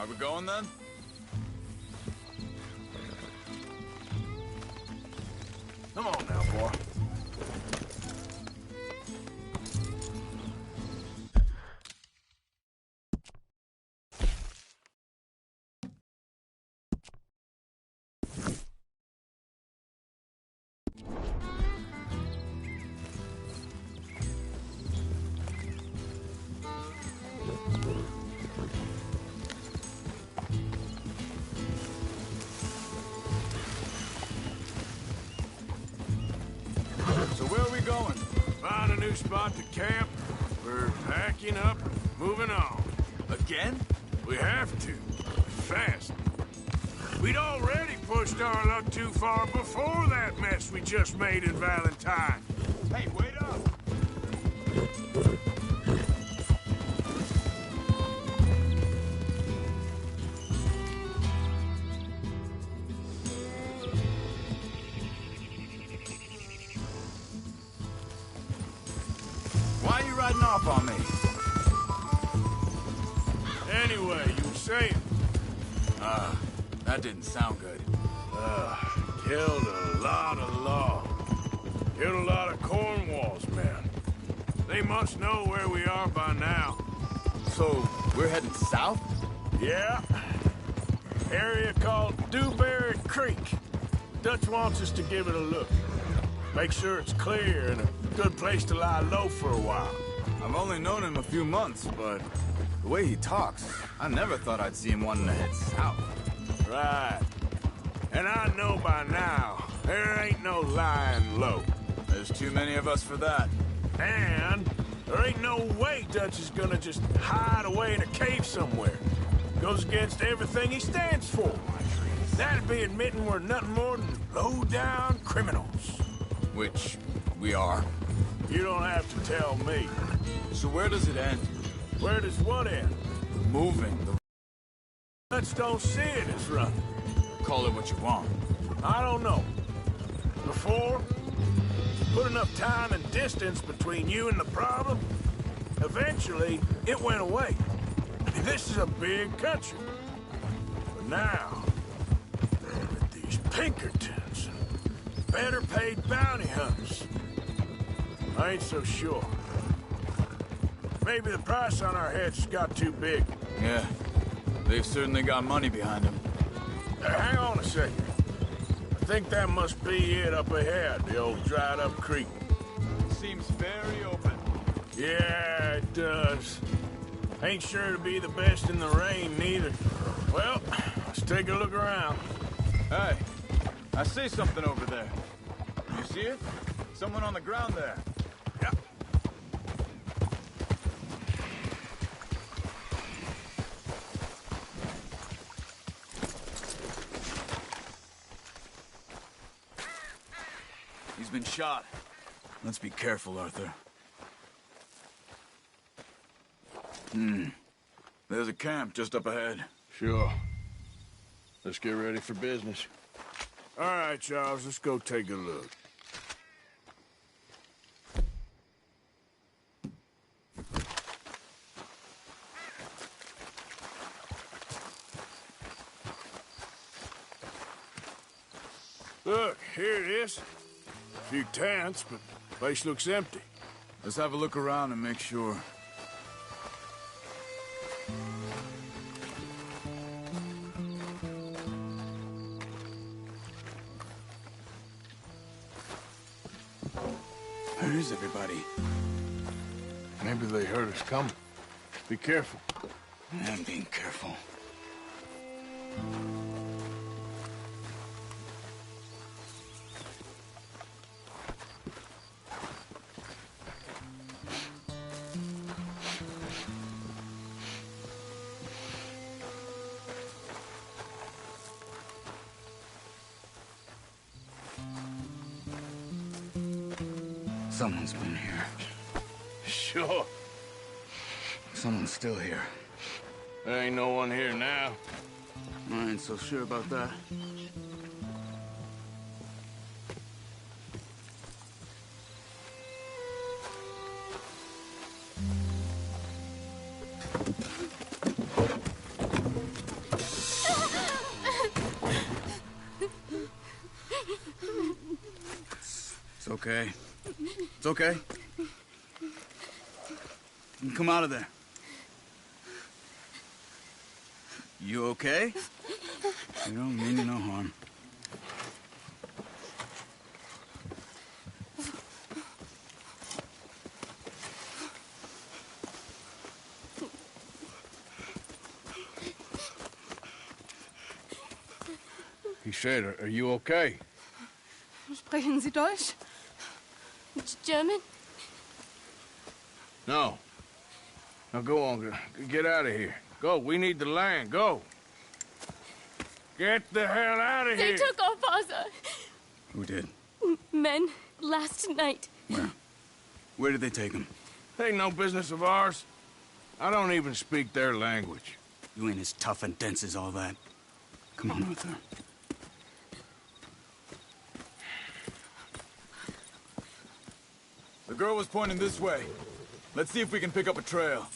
Are we going then? Come on now, boy. So where are we going? Find a new spot to camp. We're packing up and moving on. Again? We have to. Fast. We'd already pushed our luck too far before that mess we just made in Valentine. Hey, wait up! Why are you riding off on me? Anyway, you were saying, That didn't sound good. killed a lot of law. Killed a lot of Cornwall's men. They must know where we are by now. So, we're heading south? Yeah. Area called Dewberry Creek. Dutch wants us to give it a look. Make sure it's clear and a good place to lie low for a while. I've only known him a few months, but the way he talks, I never thought I'd see him wanting to head south. Right. And I know by now, there ain't no lying low. There's too many of us for that. And there ain't no way Dutch is gonna just hide away in a cave somewhere. Goes against everything he stands for. That'd be admitting we're nothing more than low-down criminals. Which we are. You don't have to tell me. So where does it end? Where does what end? Moving. Dutch don't see it as running. Call it what you want. I don't know. Before, put enough time and distance between you and the problem, eventually it went away. I mean, this is a big country. But now, with these Pinkertons and better paid bounty hunters, I ain't so sure. Maybe the price on our heads got too big. Yeah, they've certainly got money behind them. Hang on a second. I think that must be it up ahead, the old dried-up creek. Seems very open. Yeah, it does. Ain't sure to be the best in the rain, neither. Well, let's take a look around. Hey, I see something over there. You see it? Someone on the ground there. Yeah. He's been shot. Let's be careful, Arthur. There's a camp just up ahead. Sure. Let's get ready for business. All right, Charles, let's go take a look. Look, here it is. A few tents, but the place looks empty. Let's have a look around and make sure. Where is everybody? Maybe they heard us coming. Be careful. I'm being careful. Someone's been here. Sure. Someone's still here. There ain't no one here now. I ain't so sure about that. okay. It's okay. You can come out of there. You okay? You don't mean you no harm. He said, are you okay? Sprechen Sie Deutsch? German? No. Now go on, get out of here. Go, we need the land, go. Get the hell out of They here. took off Asa. Who did? Men, last night. Where? Where did they take him? Ain't no business of ours. I don't even speak their language. You ain't as tough and dense as all that. Come on, Arthur. The girl was pointing this way. Let's see if we can pick up a trail.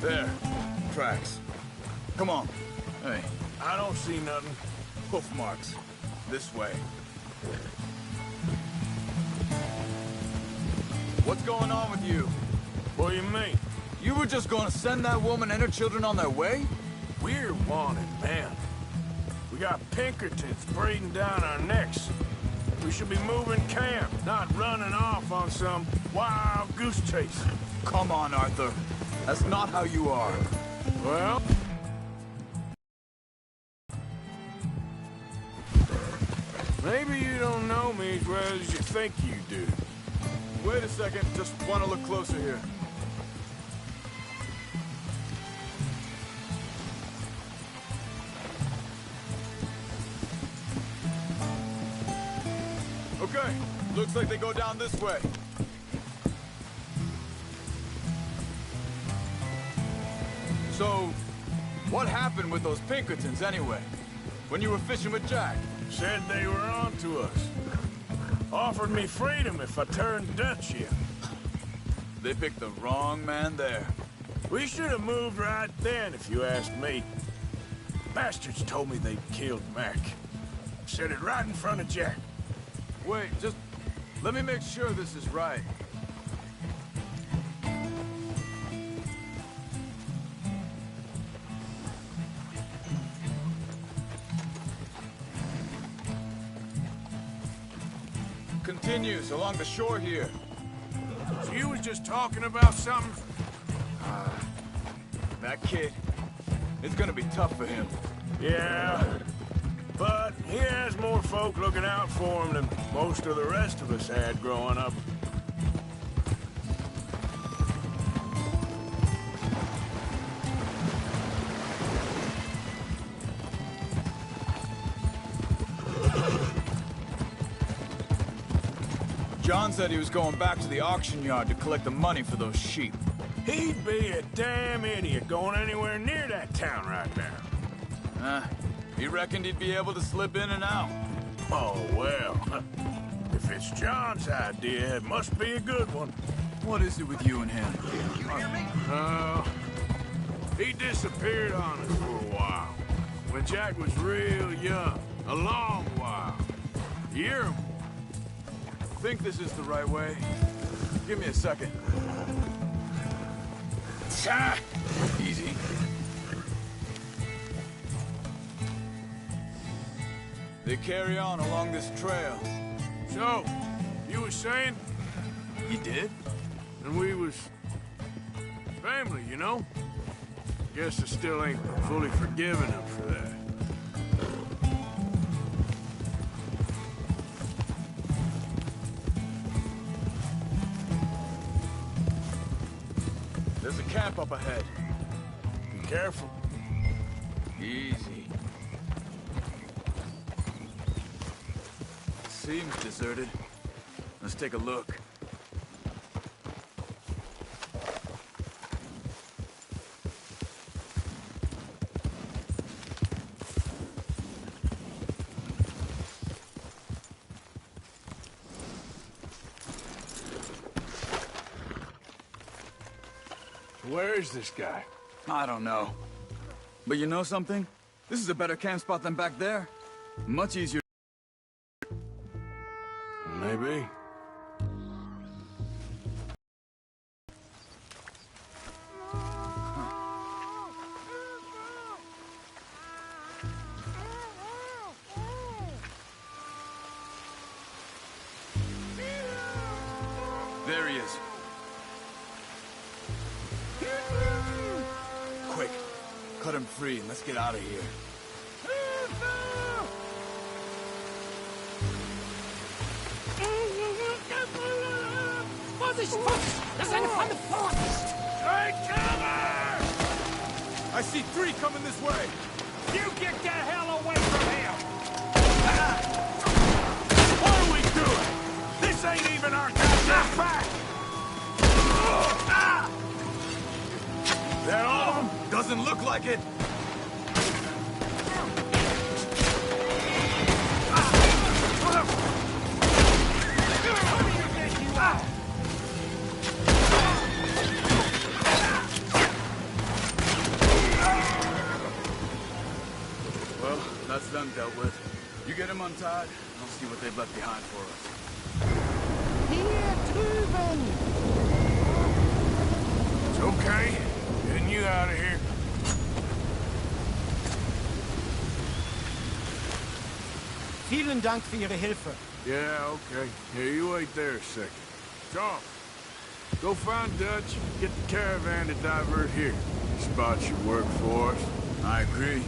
There. Tracks. Come on. Hey. I don't see nothing. Hoof marks. This way. What's going on with you? What do you mean? You were just gonna send that woman and her children on their way? We're wanted, man. We got Pinkertons breathing down our necks. We should be moving camp, not running off on some wild goose chase. Come on, Arthur. That's not how you are. Well... maybe you don't know me as well as you think you do. Wait a second. Just want to look closer here. Okay. Looks like they go down this way. So, what happened with those Pinkertons anyway? When you were fishing with Jack? Said they were on to us. Offered me freedom if I turned Dutch yet. They picked the wrong man there. We should have moved right then, if you ask me. Bastards told me they'd killed Mac. Said it right in front of Jack. Wait, just let me make sure this is right. Continues along the shore here. So you was just talking about something? That kid, it's gonna be tough for him. Yeah. But he has more folk looking out for him than most of the rest of us had growing up. John said he was going back to the auction yard to collect the money for those sheep. He'd be a damn idiot going anywhere near that town right now. He reckoned he'd be able to slip in and out. Oh, well. If it's John's idea, it must be a good one. What is it with you and him? You hear me? He disappeared on us for a while. When Jack was real young. A long while. You hear him? Think this is the right way? Give me a second. Ah, Easy. They carry on along this trail. So, you was saying? You did? And we was... family, you know? Guess I still ain't fully forgiven him for that. There's a camp up ahead. Be careful. Easy. Seems deserted. Let's take a look. Where is this guy? I don't know. But you know something? This is a better camp spot than back there. Much easier. Maybe. There he is. Quick, cut him free and let's get out of here. Vorsicht, Fuchs! Das ist eine Falle! Vorsicht! Take cover! I see 3 coming this way. You get the hell away from here! What are we doing? This ain't even our goddamn back! They're all of them? Doesn't look like it. Well, that's them dealt with. You get them untied, and I'll see what they've left behind for us. Hier drüben! It's okay. Getting you out of here. Vielen Dank für Ihre Hilfe. Yeah, okay. Here, you wait there a second. John, go find Dutch, get the caravan to divert here. Spot should work for us. I agree.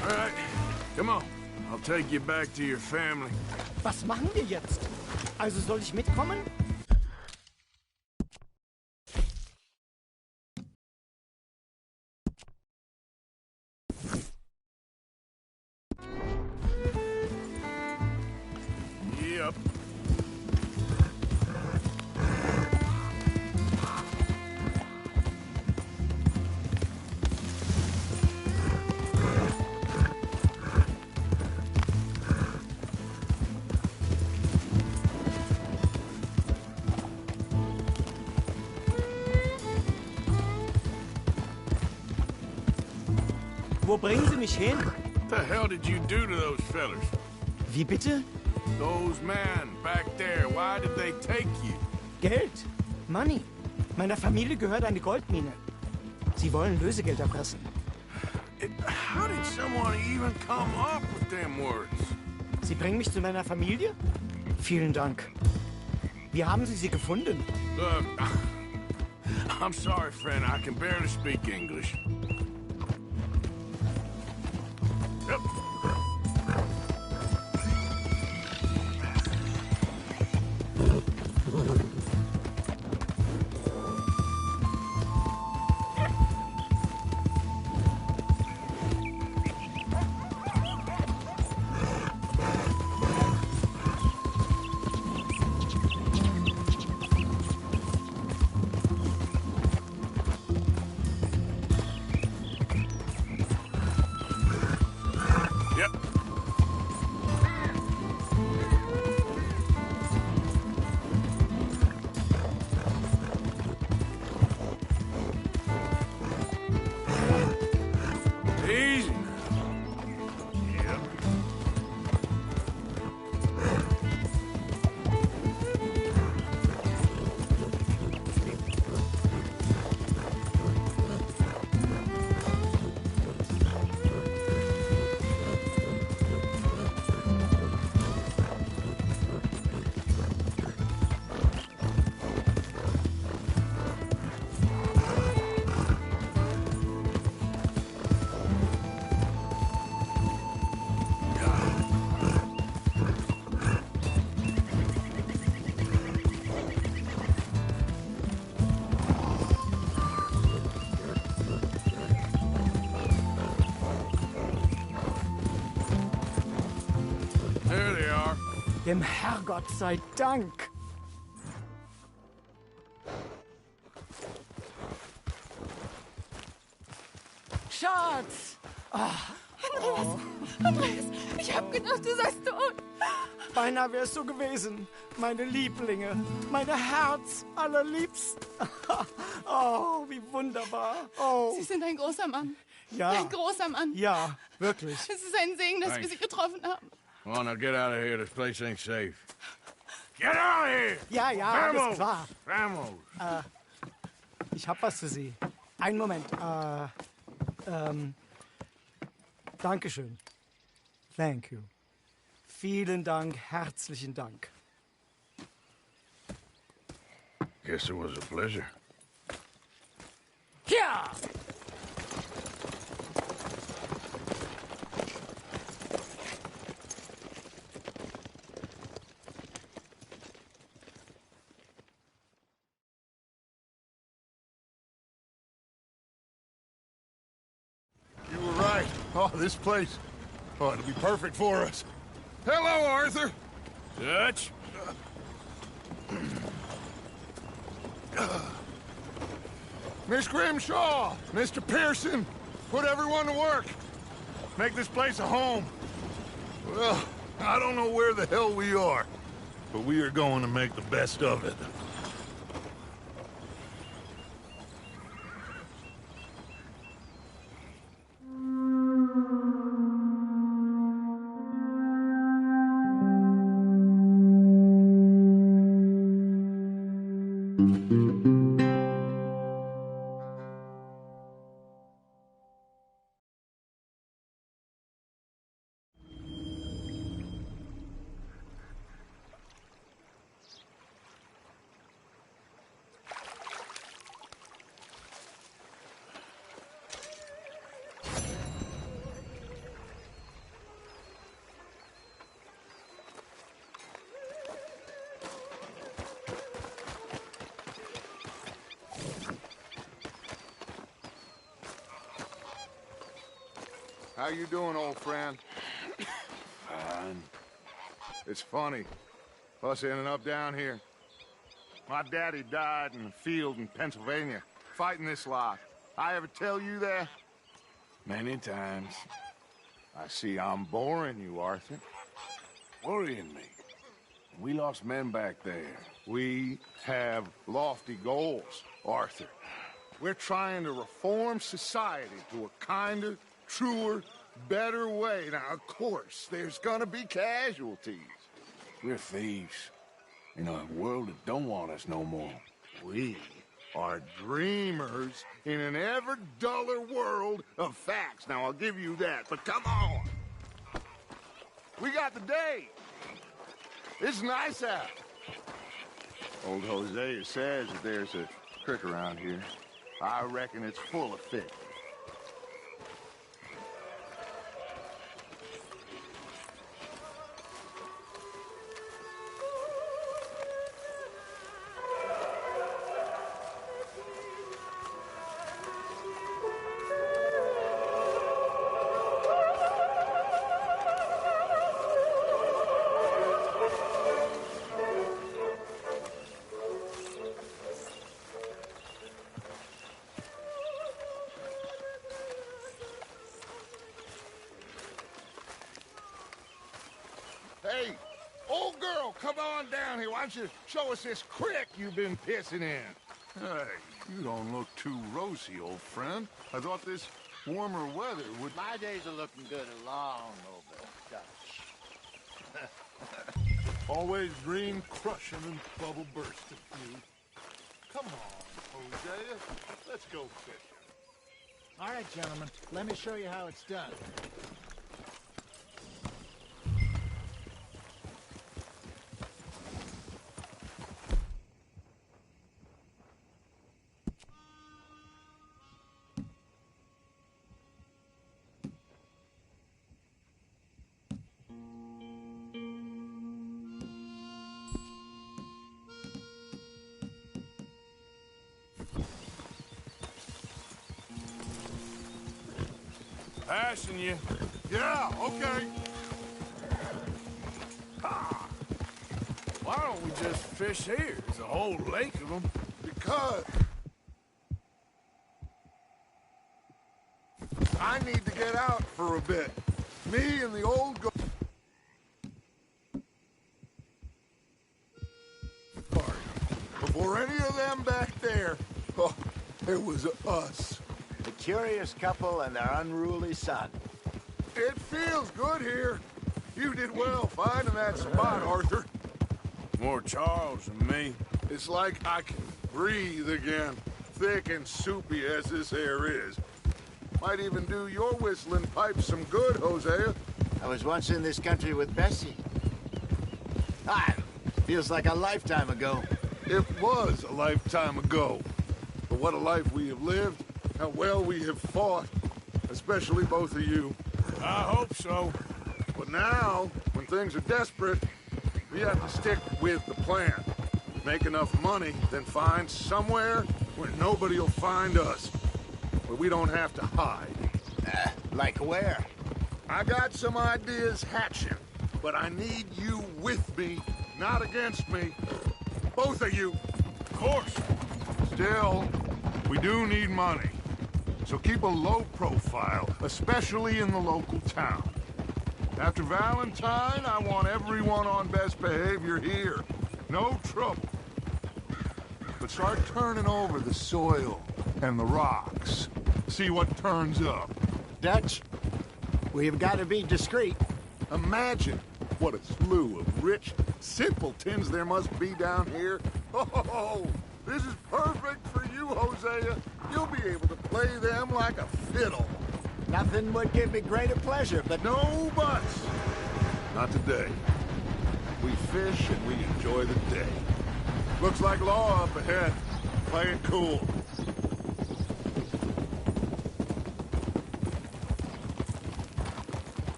All right, come on. I'll take you back to your family. Was machen wir jetzt? Also soll ich mitkommen? Yep. Wo bringen Sie mich hin? What the hell did you do to those fellers? Wie bitte? Those men back there, why did they take you? Geld. Money. Meiner Familie gehört eine Goldmine. Sie wollen Lösegeld erpressen. How did someone even come up with them words? Sie bringen mich zu meiner Familie? Vielen Dank. Wie haben Sie sie gefunden? Look, I'm sorry, friend. I can barely speak English. Yep. Easy now. Yep. There they are. Dem Herrgott sei Dank. Schatz! Andreas, ich hab gedacht, du seist tot. Beinahe wär's so gewesen. Meine Lieblinge, meine Herz allerliebsten. Oh, wie wunderbar. Oh, Sie sind ein großer Mann. ja. Ein großer Mann. Ja, wirklich. Es ist ein Segen, dass wir Thanks. Sie getroffen haben. Come on, now get out of here. This place ain't safe. Get out of here! Ja, ja, alles klar. Vamos! Ich hab was für Sie. Einen Moment. Dankeschön. Thank you. Vielen Dank, herzlichen Dank. Guess it was a pleasure. Ja! You were right. Oh, this place. Oh, it'll be perfect for us. Hello, Arthur. Dutch? Miss Grimshaw, Mr. Pearson, put everyone to work. Make this place a home. Well, I don't know where the hell we are, but we are going to make the best of it. How you doing, old friend? Fine. It's funny, us ending up down here. My daddy died in the field in Pennsylvania, fighting this lot. I ever tell you that? Many times. I see I'm boring you, Arthur. Worrying me. We lost men back there. We have lofty goals, Arthur. We're trying to reform society to a kinder, truer, better way. Now, of course, there's gonna be casualties. We're thieves. In a world that don't want us no more. We are dreamers in an ever duller world of facts. Now, I'll give you that, but come on. We got the day. It's nice out. Old Hosea says that there's a creek around here. I reckon it's full of fish. Hey, old girl, come on down here. Why don't you show us this creek you've been pissing in? Hey, you don't look too rosy, old friend. I thought this warmer weather would... My days are looking good along over Dutch. Always dream crushing and bubble bursting, you. Come on, Hosea. Let's go fishing. All right, gentlemen, let me show you how it's done. Passing you. Yeah, okay. Why don't we just fish here? There's a whole lake of them. Because I need to get out for a bit. Me and the old go... Before any of them back there, oh, it was us. The curious couple and their unruly son. It feels good here. You did well finding that spot, Arthur. More Charles than me. It's like I can breathe again, thick and soupy as this air is. Might even do your whistling pipes some good, Hosea. I was once in this country with Bessie. Feels like a lifetime ago. It was a lifetime ago. But what a life we have lived, how well we have fought, especially both of you. I hope so. But now, when things are desperate, we have to stick with the plan. Make enough money, then find somewhere where nobody will find us. Where we don't have to hide. Like where? I got some ideas hatching, but I need you with me, not against me. Both of you. Of course. Still, we do need money. So keep a low profile, especially in the local town. After Valentine, I want everyone on best behavior here. No trouble. But start turning over the soil and the rocks. See what turns up. Dutch, we've got to be discreet. Imagine what a slew of rich simpletons there must be down here. Oh, this is perfect for you, Hosea. You'll be able to play them like a fiddle. Nothing would give me greater pleasure, but No buts. Not today. We fish and we enjoy the day. Looks like law up ahead. Play it cool.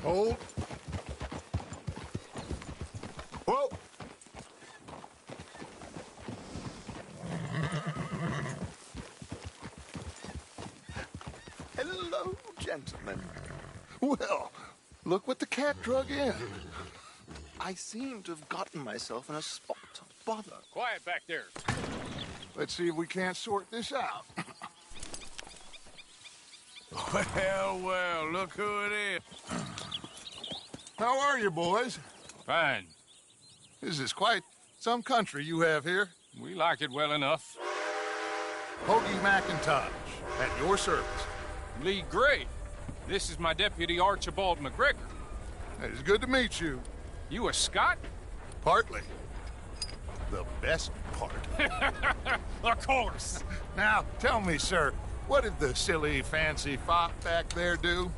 Hold. Whoa. Hello, gentlemen. Well, look what the cat drug in. I seem to have gotten myself in a spot of bother. Quiet back there. Let's see if we can't sort this out. Well, look who it is. How are you, boys? Fine. This is quite some country you have here. We like it well enough. Hoagie McIntosh, at your service. Lee Gray. This is my deputy Archibald McGregor. It's good to meet you. You a Scot? Partly. The best part. Of course. Now, tell me, sir, what did the silly, fancy fop back there do?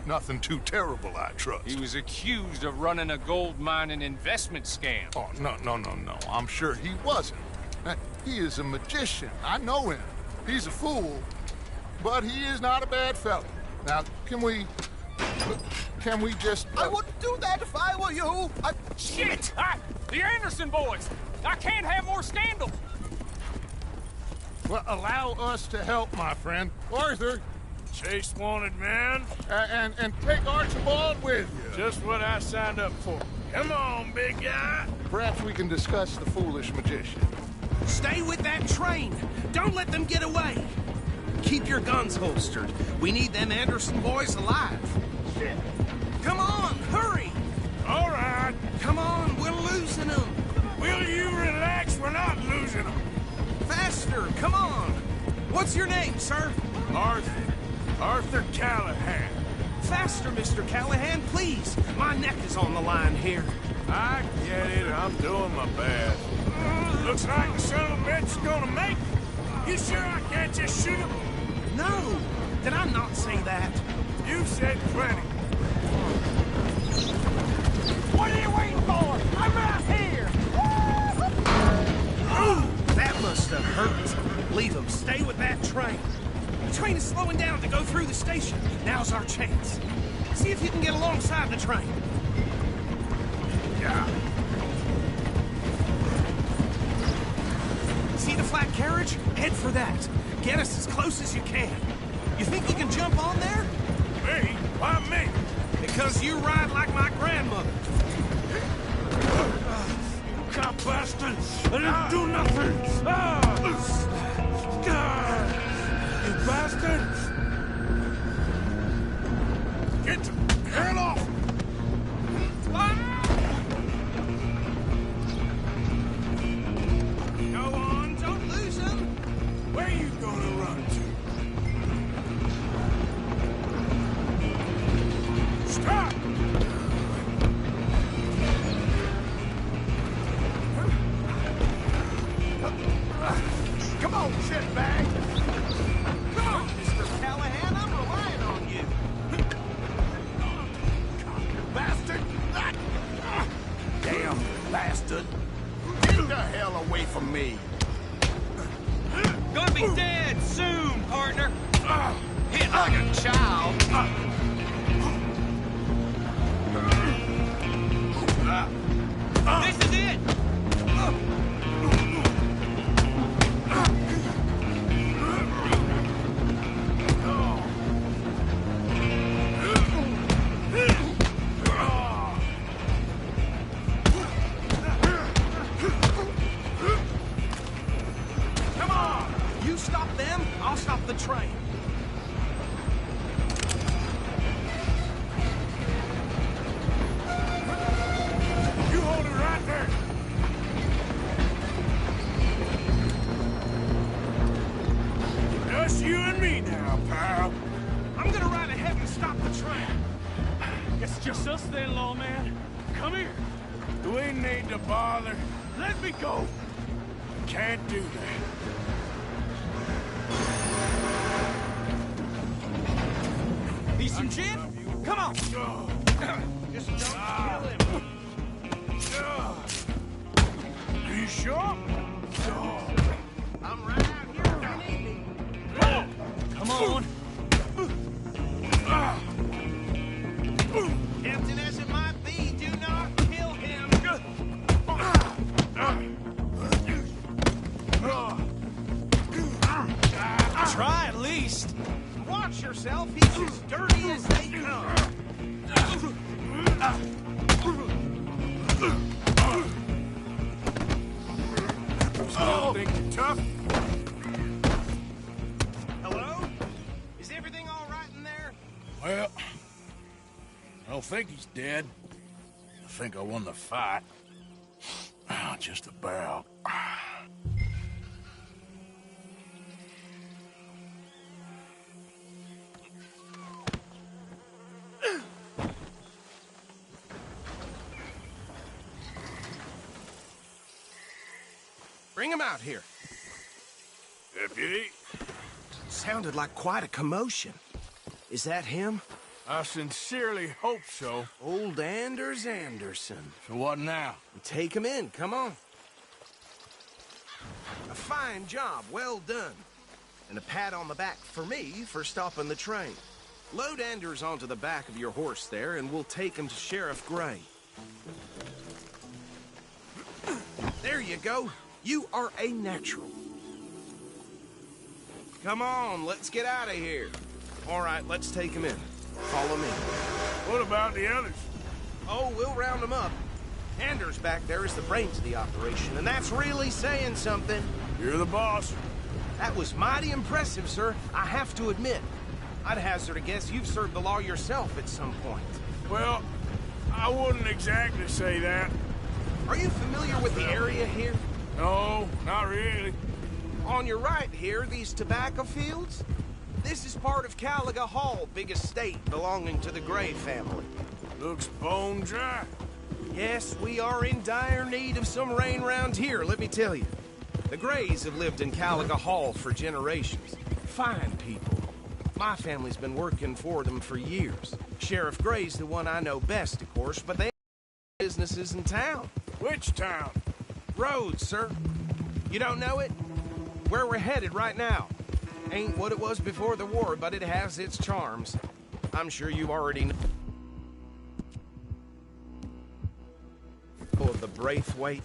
Nothing too terrible, I trust. He was accused of running a gold mining investment scam. Oh, no. I'm sure he wasn't. He is a magician. I know him. He's a fool, but he is not a bad fellow. Now, can we just... I wouldn't do that if I were you. Shit! The Anderson boys! I can't have more scandal! Well, allow us to help, my friend. Arthur, Chase wanted man. and take Archibald with you. Just what I signed up for. Come on, big guy. Perhaps we can discuss the foolish magician. Stay with that train. Don't let them get away. Keep your guns holstered. We need them Anderson boys alive. Shit. Come on, hurry. All right. Come on, we're losing them. Will you relax? We're not losing them. Faster, come on. What's your name, sir? Arthur Callahan. Faster, Mr. Callahan, please. My neck is on the line here. I get it. I'm doing my best. Looks like the son of a bitch is gonna make it. You sure I can't just shoot him? No. Did I not say that? You said plenty. What are you waiting for? I'm right here. Ooh, that must have hurt. Leave them. Stay with that train. The train is slowing down to go through the station. Now's our chance. See if you can get alongside the train. Yeah. See the flat carriage? Head for that. Get us as close as you can. You think you can jump on there? Me? Why me? Because you ride like my grandmother. You cop bastard! I didn't do nothing! You bastard! Get the hell off! Go on, don't lose him. Where are you gonna run to? Stop! Come on, shitbag! Come on, Mr. Callahan, I'm relying on you. Bastard! Damn bastard. Get the hell away from me. Gonna be dead soon, partner. Hit like a child. This is it. Come on. You stop them, I'll stop the train. You hold it right there! Just you and me now, pal. I'm gonna ride ahead and stop the train. It's just us then, lawman. Come here. Do we need to bother? Let me go. Can't do that. Need some gin? Come on. Just don't kill him. Are you sure? I'm right out here if you need me. Come on. Tempting as it might be, do not kill him. Try at least. Watch yourself, he's as dirty as they come. Still think you're tough? Hello? Is everything all right in there? Well, I don't think he's dead. I think I won the fight. Just about. Bring him out here. Deputy? Sounded like quite a commotion. Is that him? I sincerely hope so. Old Anders Anderson. So what now? Take him in, come on. A fine job, well done. And a pat on the back for me for stopping the train. Load Anders onto the back of your horse there, and we'll take him to Sheriff Gray. There you go. You are a natural. Come on, let's get out of here. All right, let's take him in. Follow me. What about the others? Oh, we'll round them up. Anders back there is the brains of the operation, and that's really saying something. You're the boss. That was mighty impressive, sir. I have to admit. I'd hazard a guess you've served the law yourself at some point. Well, I wouldn't exactly say that. Are you familiar with the area here? No, not really. On your right here, these tobacco fields? This is part of Caliga Hall, big estate belonging to the Gray family. Looks bone dry. Yes, we are in dire need of some rain round here, let me tell you. The Grays have lived in Caliga Hall for generations. Fine people. My family's been working for them for years. Sheriff Gray's the one I know best, of course, but they have businesses in town. Which town? Rhodes, sir. You don't know it? Where we're headed right now. Ain't what it was before the war, but it has its charms. I'm sure you already know of the Braithwaite.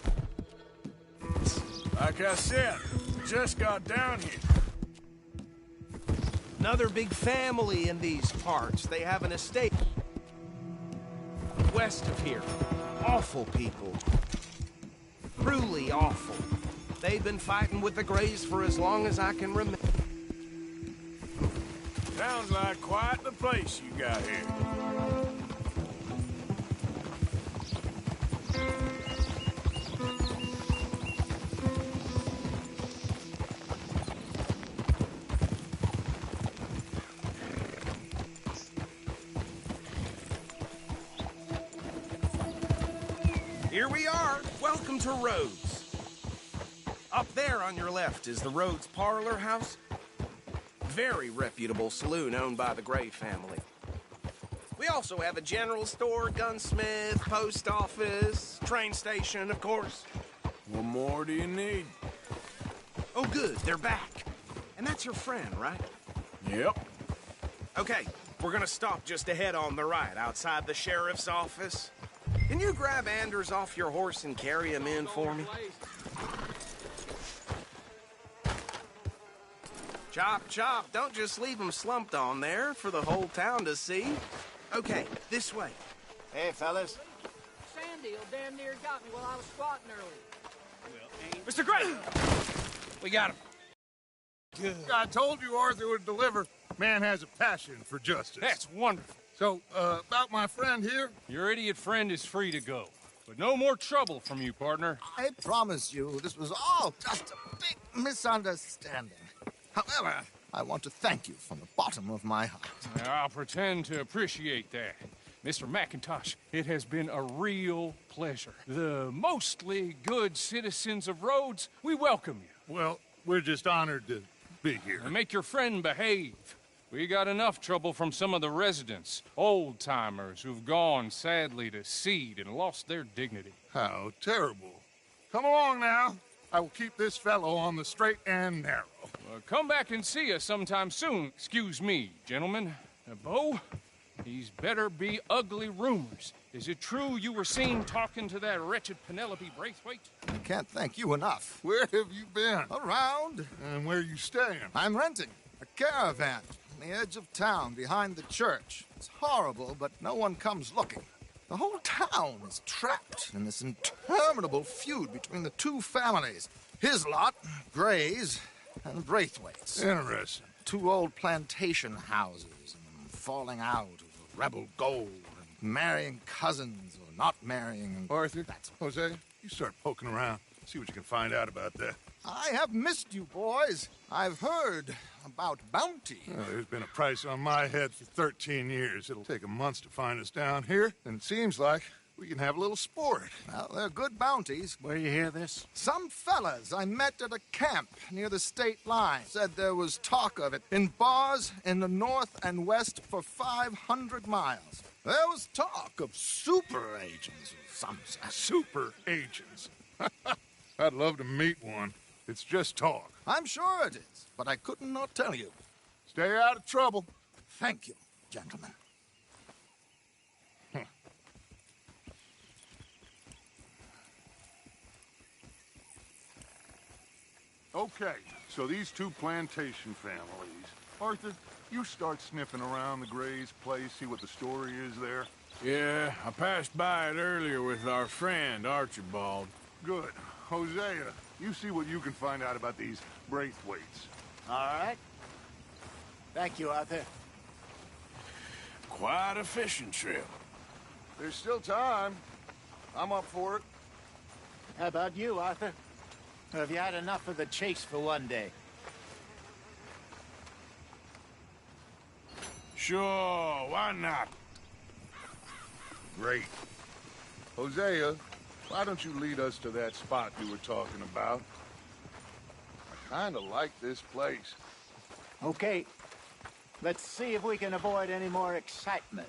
Like I said, just got down here. Another big family in these parts. They have an estate west of here. Awful people. Truly awful. They've been fighting with the Grays for as long as I can remember. Sounds like quite the place you got here. Here we are. Welcome to Rhodes. Up there on your left is the Rhodes Parlor House. Very reputable saloon owned by the Gray family. We also have a general store, gunsmith, post office, train station, of course. What more do you need? Oh, good. They're back. And that's your friend, right? Yep. Okay, we're gonna stop just ahead on the right, outside the sheriff's office. Can you grab Anders off your horse and carry him in for me? Chop, chop. Don't just leave him slumped on there for the whole town to see. Okay, this way. Hey, fellas. Sandy damn near got me while I was squatting earlier. Mr. Gray! We got him. Good. I told you Arthur would deliver. Man has a passion for justice. That's wonderful. So, about my friend here? Your idiot friend is free to go. But no more trouble from you, partner. I promise you, this was all just a big misunderstanding. However, I want to thank you from the bottom of my heart. I'll pretend to appreciate that. Mr. McIntosh, it has been a real pleasure. The mostly good citizens of Rhodes, we welcome you. Well, we're just honored to be here. And make your friend behave. We got enough trouble from some of the residents, old-timers who've gone, sadly, to seed and lost their dignity. How terrible. Come along now. I will keep this fellow on the straight and narrow. Come back and see us sometime soon. Excuse me, gentlemen. Bo, these better be ugly rumors. Is it true you were seen talking to that wretched Penelope Braithwaite? I can't thank you enough. Where have you been? Around. And where are you staying? I'm renting a caravan on the edge of town behind the church. It's horrible, but no one comes looking. The whole town is trapped in this interminable feud between the two families. His lot, Gray's, and Braithwaite's. Interesting. Two old plantation houses, and falling out over rebel gold, and marrying cousins or not marrying. And Arthur, Jose, you start poking around. See what you can find out about that. I have missed you, boys. I've heard about bounty. Well, there's been a price on my head for 13 years. It'll take a month to find us down here, and it seems like We can have a little sport. Well, they're good bounties. Where you hear this? Some fellas I met at a camp near the state line said there was talk of it in bars in the north and west for 500 miles. There was talk of super agents, some say. Super agents. I'd love to meet one. It's just talk. I'm sure it is, but I couldn't not tell you. Stay out of trouble. Thank you, gentlemen. Okay, so these two plantation families. Arthur, you start sniffing around the Gray's place, see what the story is there. Yeah, I passed by it earlier with our friend, Archibald. Good. Hosea, you see what you can find out about these Braithwaites. All right. Thank you, Arthur. Quite a fishing trip. There's still time. I'm up for it. How about you, Arthur? Or have you had enough of the chase for one day? Sure, why not? Great. Hosea, why don't you lead us to that spot you were talking about? I kinda like this place. Okay. Let's see if we can avoid any more excitement.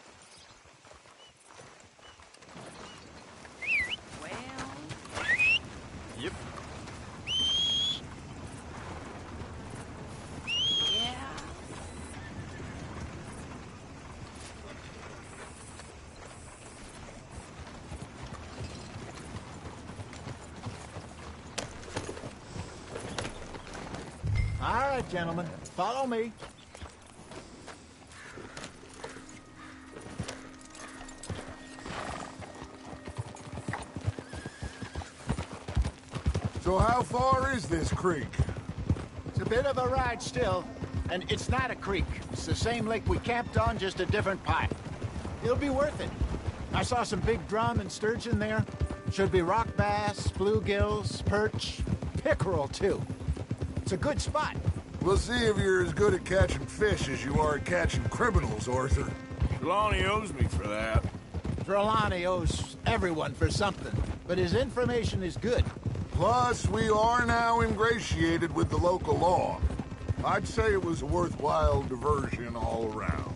Yep. All right, gentlemen. Follow me. So how far is this creek? It's a bit of a ride still, and it's not a creek. It's the same lake we camped on, just a different pipe. It'll be worth it. I saw some big drum and sturgeon there. Should be rock bass, bluegills, perch, pickerel, too. It's a good spot. We'll see if you're as good at catching fish as you are at catching criminals, Arthur. Trelawney owes me for that. Trelawney owes everyone for something, but his information is good. Plus, we are now ingratiated with the local law. I'd say it was a worthwhile diversion all around.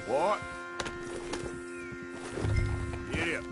What? Get up.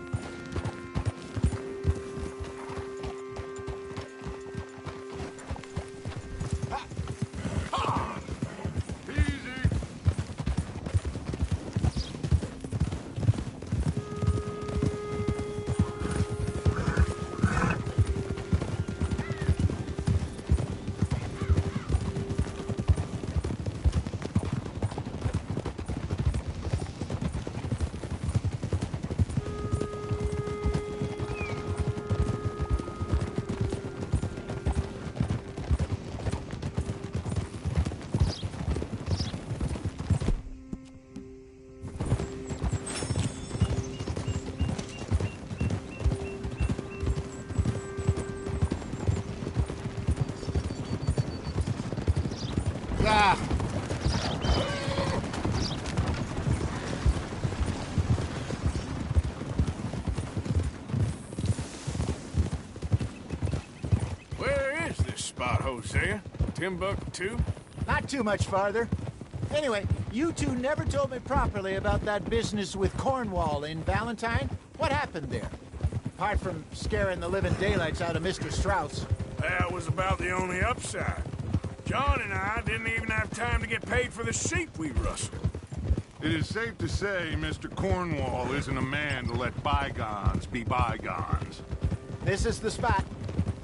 Ah! Where is this spot, Hosea? Timbuktu? Not too much farther. Anyway, you two never told me properly about that business with Cornwall in Valentine. What happened there? Apart from scaring the living daylights out of Mr. Strauss. That was about the only upside. John and I didn't even have time to get paid for the sheep we rustled. It is safe to say Mr. Cornwall isn't a man to let bygones be bygones. This is the spot.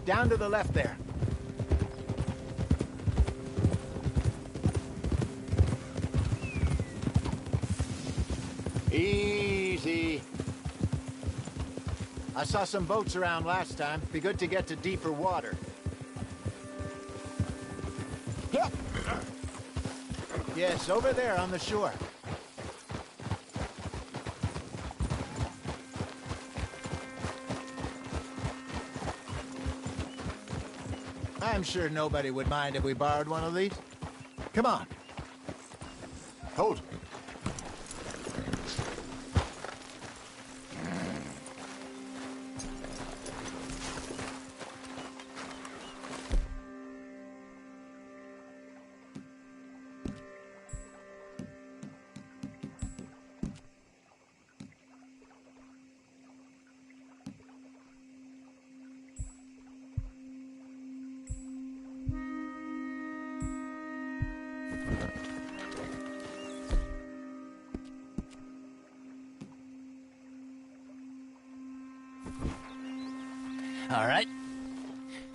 Down to the left there. Easy. I saw some boats around last time. Be good to get to deeper water. Yep. Yes, over there on the shore. I'm sure nobody would mind if we borrowed one of these. Come on. Hold. All right.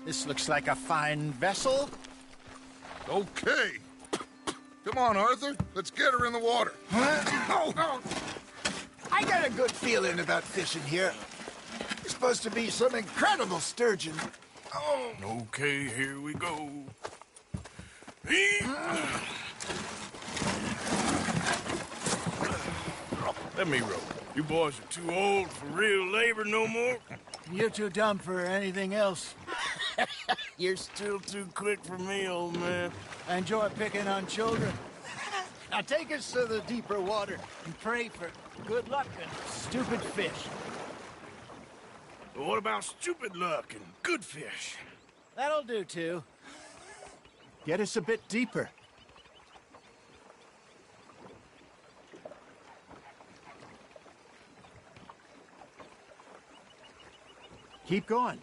This looks like a fine vessel. Okay. Come on, Arthur. Let's get her in the water. Oh. I got a good feeling about fishing here. It's supposed to be some incredible sturgeon. Oh. Okay, here we go. Let me row. You boys are too old for real labor no more. You're too dumb for anything else. You're still too quick for me, old man. I enjoy picking on children. Now take us to the deeper water and pray for good luck and stupid fish. But what about stupid luck and good fish? That'll do, too. Get us a bit deeper. Keep going.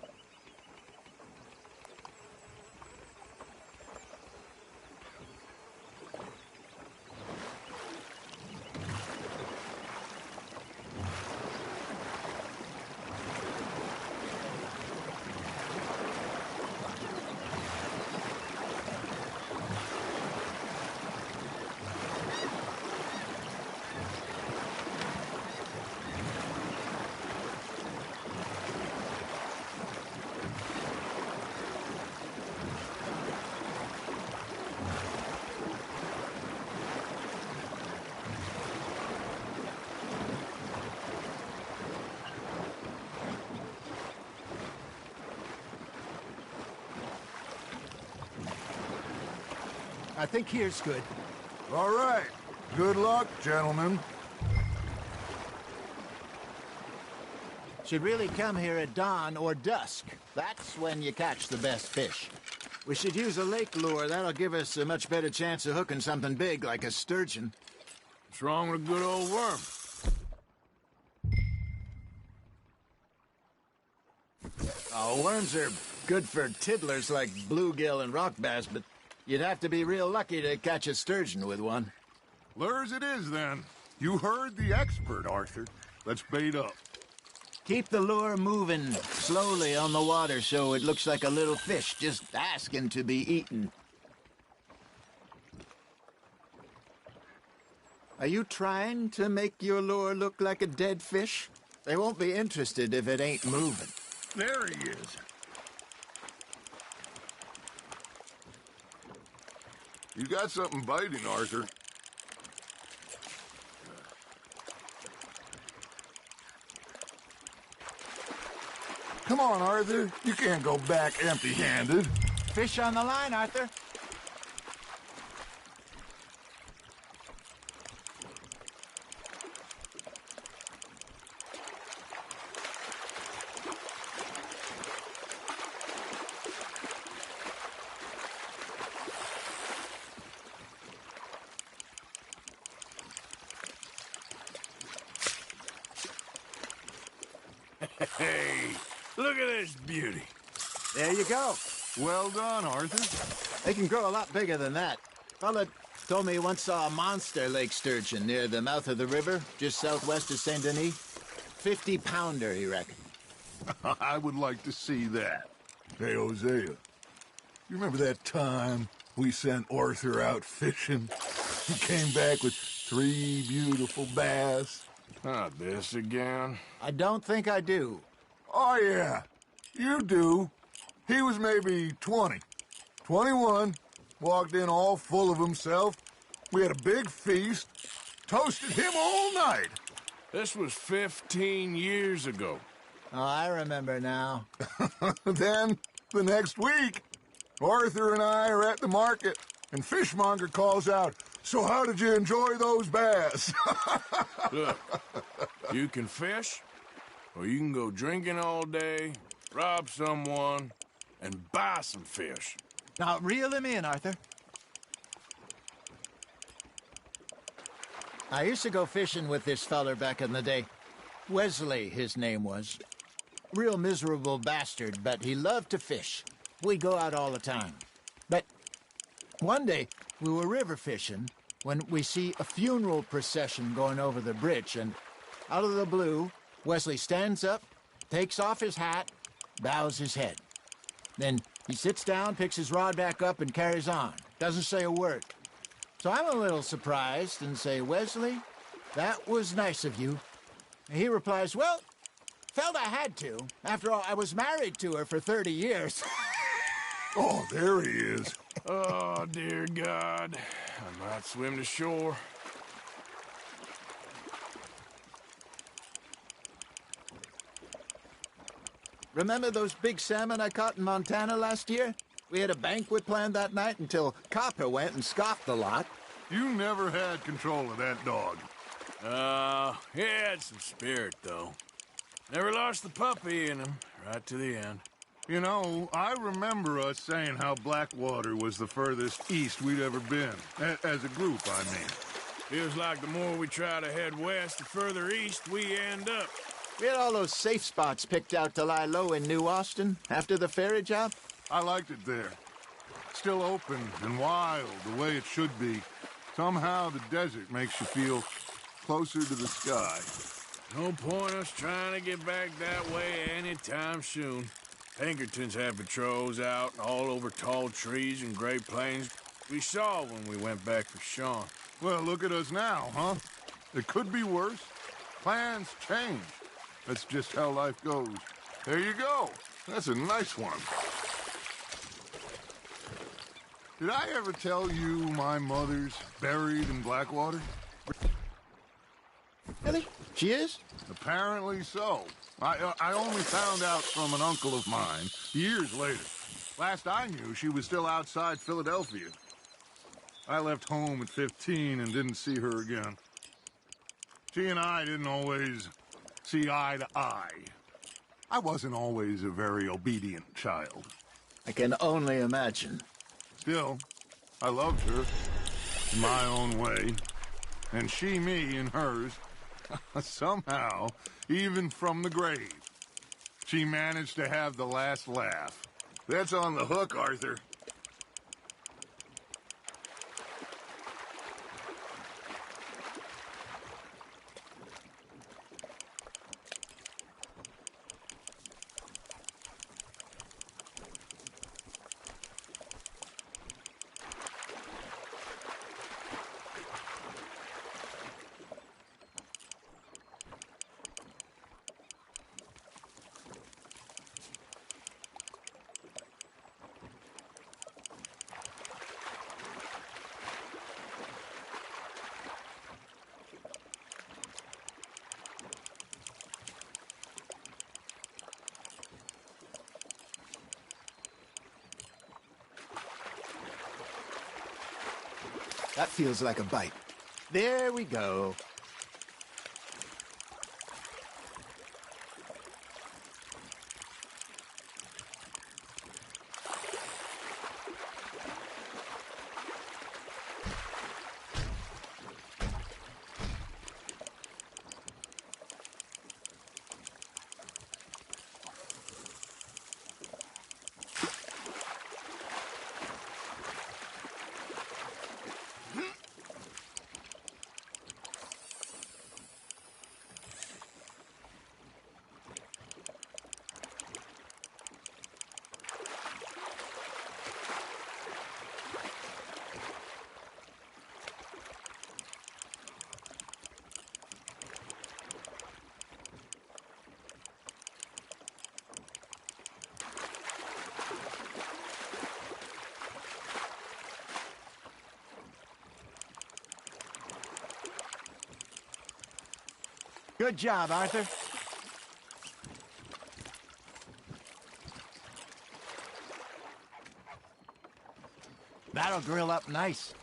I think here's good. All right. Good luck, gentlemen. Should really come here at dawn or dusk. That's when you catch the best fish. We should use a lake lure. That'll give us a much better chance of hooking something big like a sturgeon. What's wrong with a good old worm? Oh, worms are good for tiddlers like bluegill and rock bass, but you'd have to be real lucky to catch a sturgeon with one. Lures it is, then. You heard the expert, Arthur. Let's bait up. Keep the lure moving slowly on the water so it looks like a little fish just asking to be eaten. Are you trying to make your lure look like a dead fish? They won't be interested if it ain't moving. There he is. You got something biting, Arthur. Come on, Arthur. You can't go back empty-handed. Fish on the line, Arthur. Hey, look at this beauty. There you go. Well done, Arthur. They can grow a lot bigger than that. Fella told me he once saw a monster lake sturgeon near the mouth of the river, just southwest of Saint Denis. 50-pounder, he reckoned. I would like to see that. Hey, Hosea, you remember that time we sent Arthur out fishing? He came back with 3 beautiful bass. Not this again. I don't think I do. Oh, yeah. You do. He was maybe 20. 21. Walked in all full of himself. We had a big feast. Toasted him all night. This was 15 years ago. Oh, I remember now. Then, the next week, Arthur and I are at the market, and Fishmonger calls out, "So how did you enjoy those bass?" Look, you can fish, or you can go drinking all day, rob someone, and buy some fish. Now, reel him in, Arthur. I used to go fishing with this feller back in the day. Wesley, his name was. Real miserable bastard, but he loved to fish. We'd go out all the time. But one day, we were river fishing when we see a funeral procession going over the bridge, and out of the blue, Wesley stands up, takes off his hat, bows his head. Then he sits down, picks his rod back up, and carries on. Doesn't say a word. So I'm a little surprised and say, "Wesley, that was nice of you." And he replies, "Well, felt I had to. After all, I was married to her for 30 years. Oh, there he is. Oh, dear God. I might swim to shore. Remember those big salmon I caught in Montana last year? We had a banquet planned that night until Copper went and scoffed the lot. You never had control of that dog. He had some spirit, though. Never lost the puppy in him, right to the end. You know, I remember us saying how Blackwater was the furthest east we'd ever been. As a group, I mean. Feels like the more we try to head west, the further east we end up. We had all those safe spots picked out to lie low in New Austin after the ferry job. I liked it there. Still open and wild, the way it should be. Somehow the desert makes you feel closer to the sky. No point us trying to get back that way anytime soon. Pinkertons had patrols out all over tall trees and Great Plains. We saw when we went back for Sean. Well, look at us now, huh? It could be worse. Plans change. That's just how life goes. There you go. That's a nice one. Did I ever tell you my mother's buried in Blackwater? Really? She is? Apparently so. I only found out from an uncle of mine years later. Last I knew, she was still outside Philadelphia. I left home at 15 and didn't see her again. She and I didn't always see eye to eye. I wasn't always a very obedient child. I can only imagine. Still, I loved her in my own way, and she me in hers. Somehow, even from the grave, she managed to have the last laugh. That's on the hook, Arthur. That feels like a bite. There we go. Good job, Arthur. That'll grill up nice.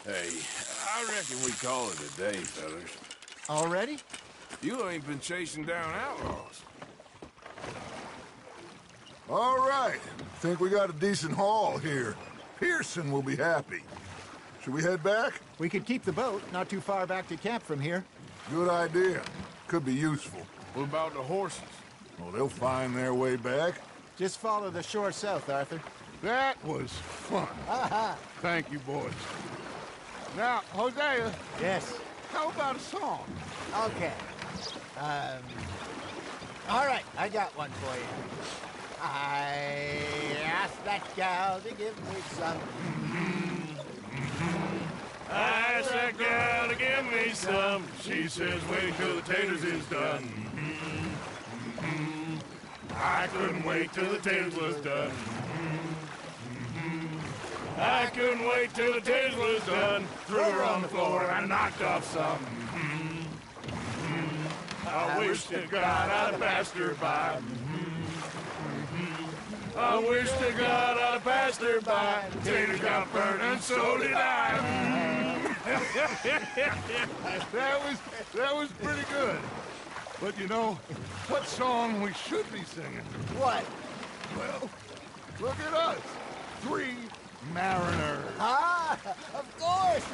Hey, I reckon we call it a day, fellas. Already? You ain't been chasing down outlaws. All right. Think we got a decent haul here. Pearson will be happy. Should we head back? We could keep the boat not too far back to camp from here. Good idea. Could be useful. What about the horses? Well, they'll find their way back. Just follow the shore south, Arthur. That was fun. Thank you, boys. Now, Hosea. Yes? How about a song? Okay. All right, I got one for you. I asked that gal to give me some. I asked that gal to give me some. She says, wait till the taters is done. I couldn't wait till the taters was done. I couldn't wait till the taters was done. Threw her on the floor and I knocked off some. I wish to God I'd passed her by. I wish to God I'd passed her by. Taters got burned and so did I. That was pretty good. But you know, what song we should be singing? What? Well, look at us. 3 mariners. Ah, of course.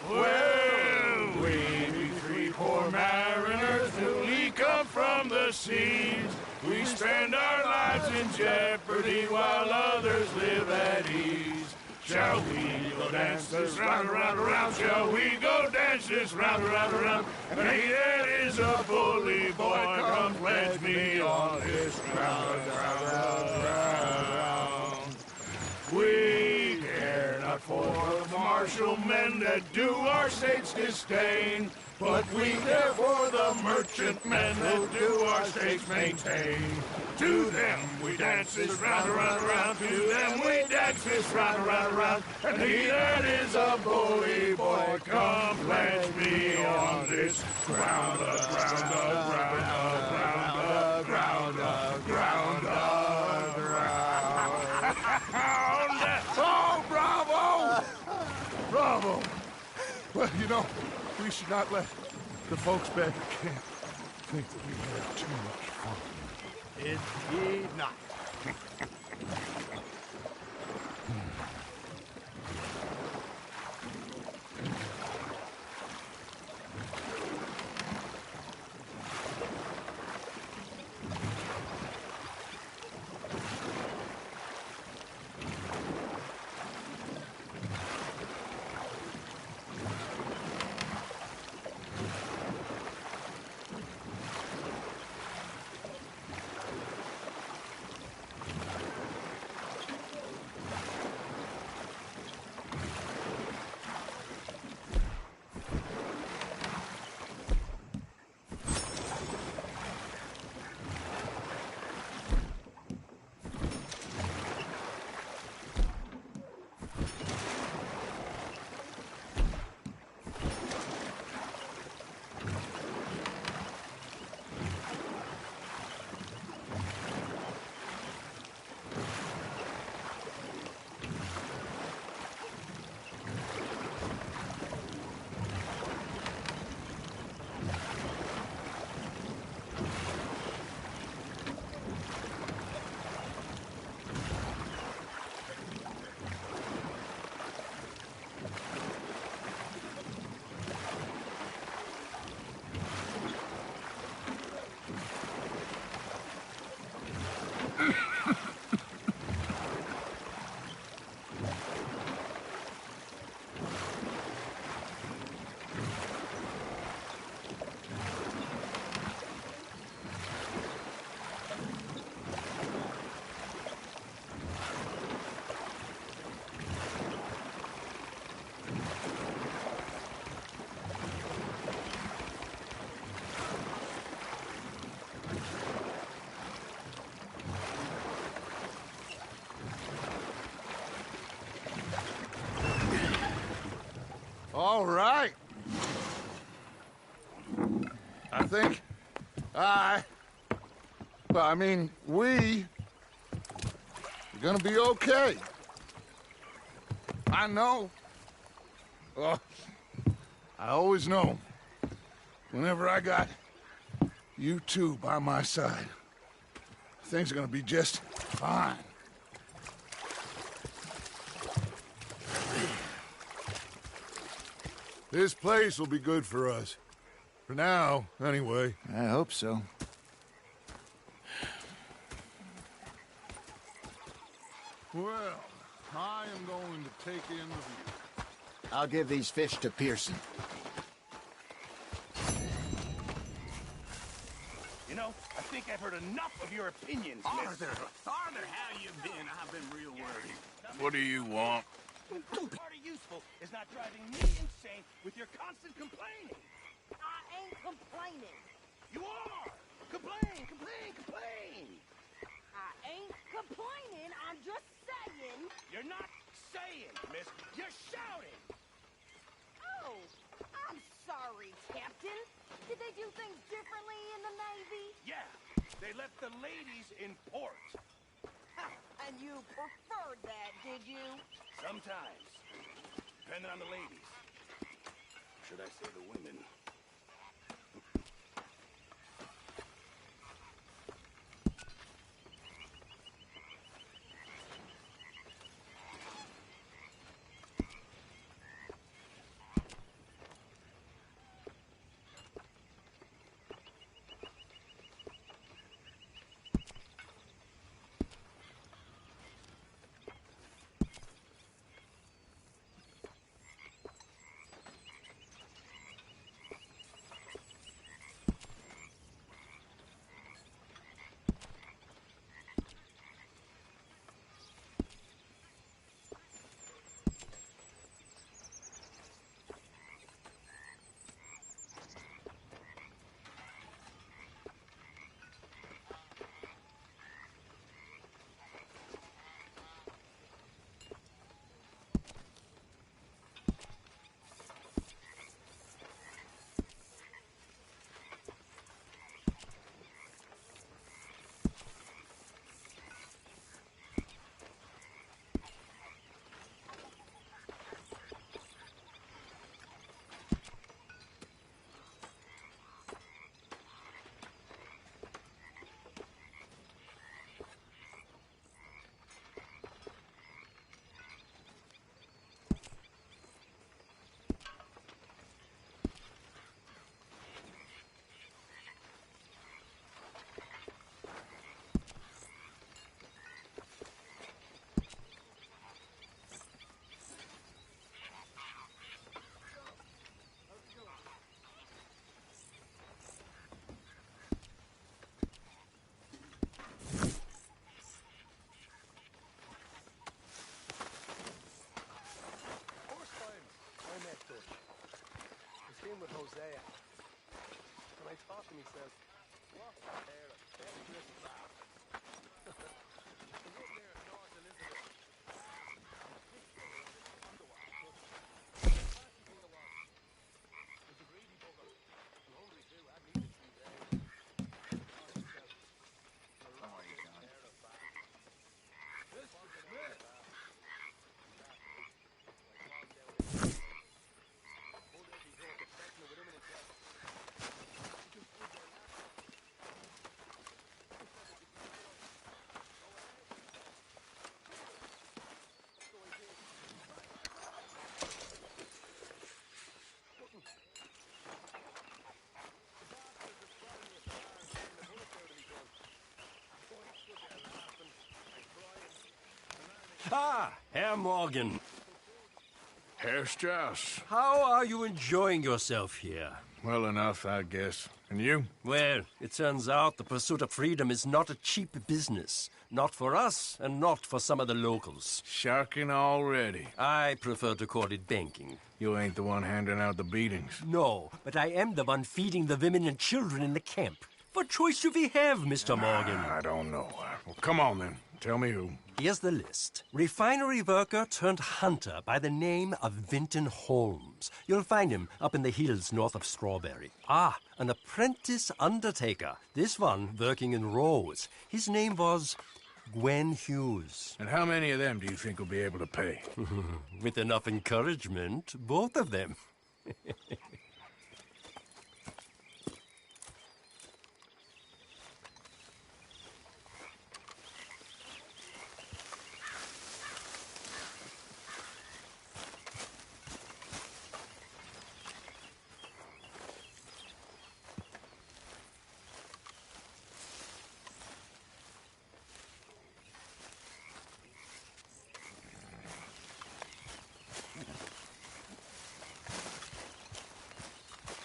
Well, we be 3 poor mariners newly come from the seas. We spend our lives in jeopardy while others live at ease. Shall we go dance this round, around, around? Shall we go dance this round, around, around? And he that is a bully boy, come pledge me on this round, round, round. We care not for the martial men that do our state's disdain, but we care for the merchant men that do our states maintain. To them we dance this round, around, around. To them we dance this round, around, around. And he that is a bully boy, come pledge me on this ground, ground, ground, ground, ground, ground, ground. Oh, bravo! Bravo! Well, you know, we should not let the folks back at camp think that we had too much fun. Indeed not. All right. I think we are gonna be okay. I know. Oh, I always know. Whenever I got you two by my side, things are gonna be just fine. This place will be good for us. For now, anyway. I hope so. Well, I am going to take in the view. I'll give these fish to Pearson. You know, I think I've heard enough of your opinions, Arthur, how you been? I've been real worried. What do you want? Part of useful is not driving me insane with your constant complaining. I ain't complaining. You are! Complain, complain, complain! I ain't complaining, I'm just saying. You're not saying, miss. You're shouting! Oh, I'm sorry, Captain. Did they do things differently in the Navy? Yeah, they left the ladies in port. And you preferred that, did you? Sometimes. Depending on the ladies. Should I say the women? With Hosea. When I talk to him, he says, "What a pair of dangerous lads." I was up there at North Elizabeth. It's a greedy bugger. I'm hungry too. I've needed 2 days. Ah, Herr Morgan. Herr Strauss. How are you enjoying yourself here? Well enough, I guess. And you? Well, it turns out the pursuit of freedom is not a cheap business. Not for us, and not for some of the locals. Sharking already. I prefer to call it banking. You ain't the one handing out the beatings. No, but I am the one feeding the women and children in the camp. What choice do we have, Mr. Morgan? I don't know. Well, come on, then. Tell me who. Here's the list. Refinery worker turned hunter by the name of Vinton Holmes. You'll find him up in the hills north of Strawberry. Ah, an apprentice undertaker. This one working in Rose. His name was Gwen Hughes. And how many of them do you think will be able to pay? With enough encouragement, both of them.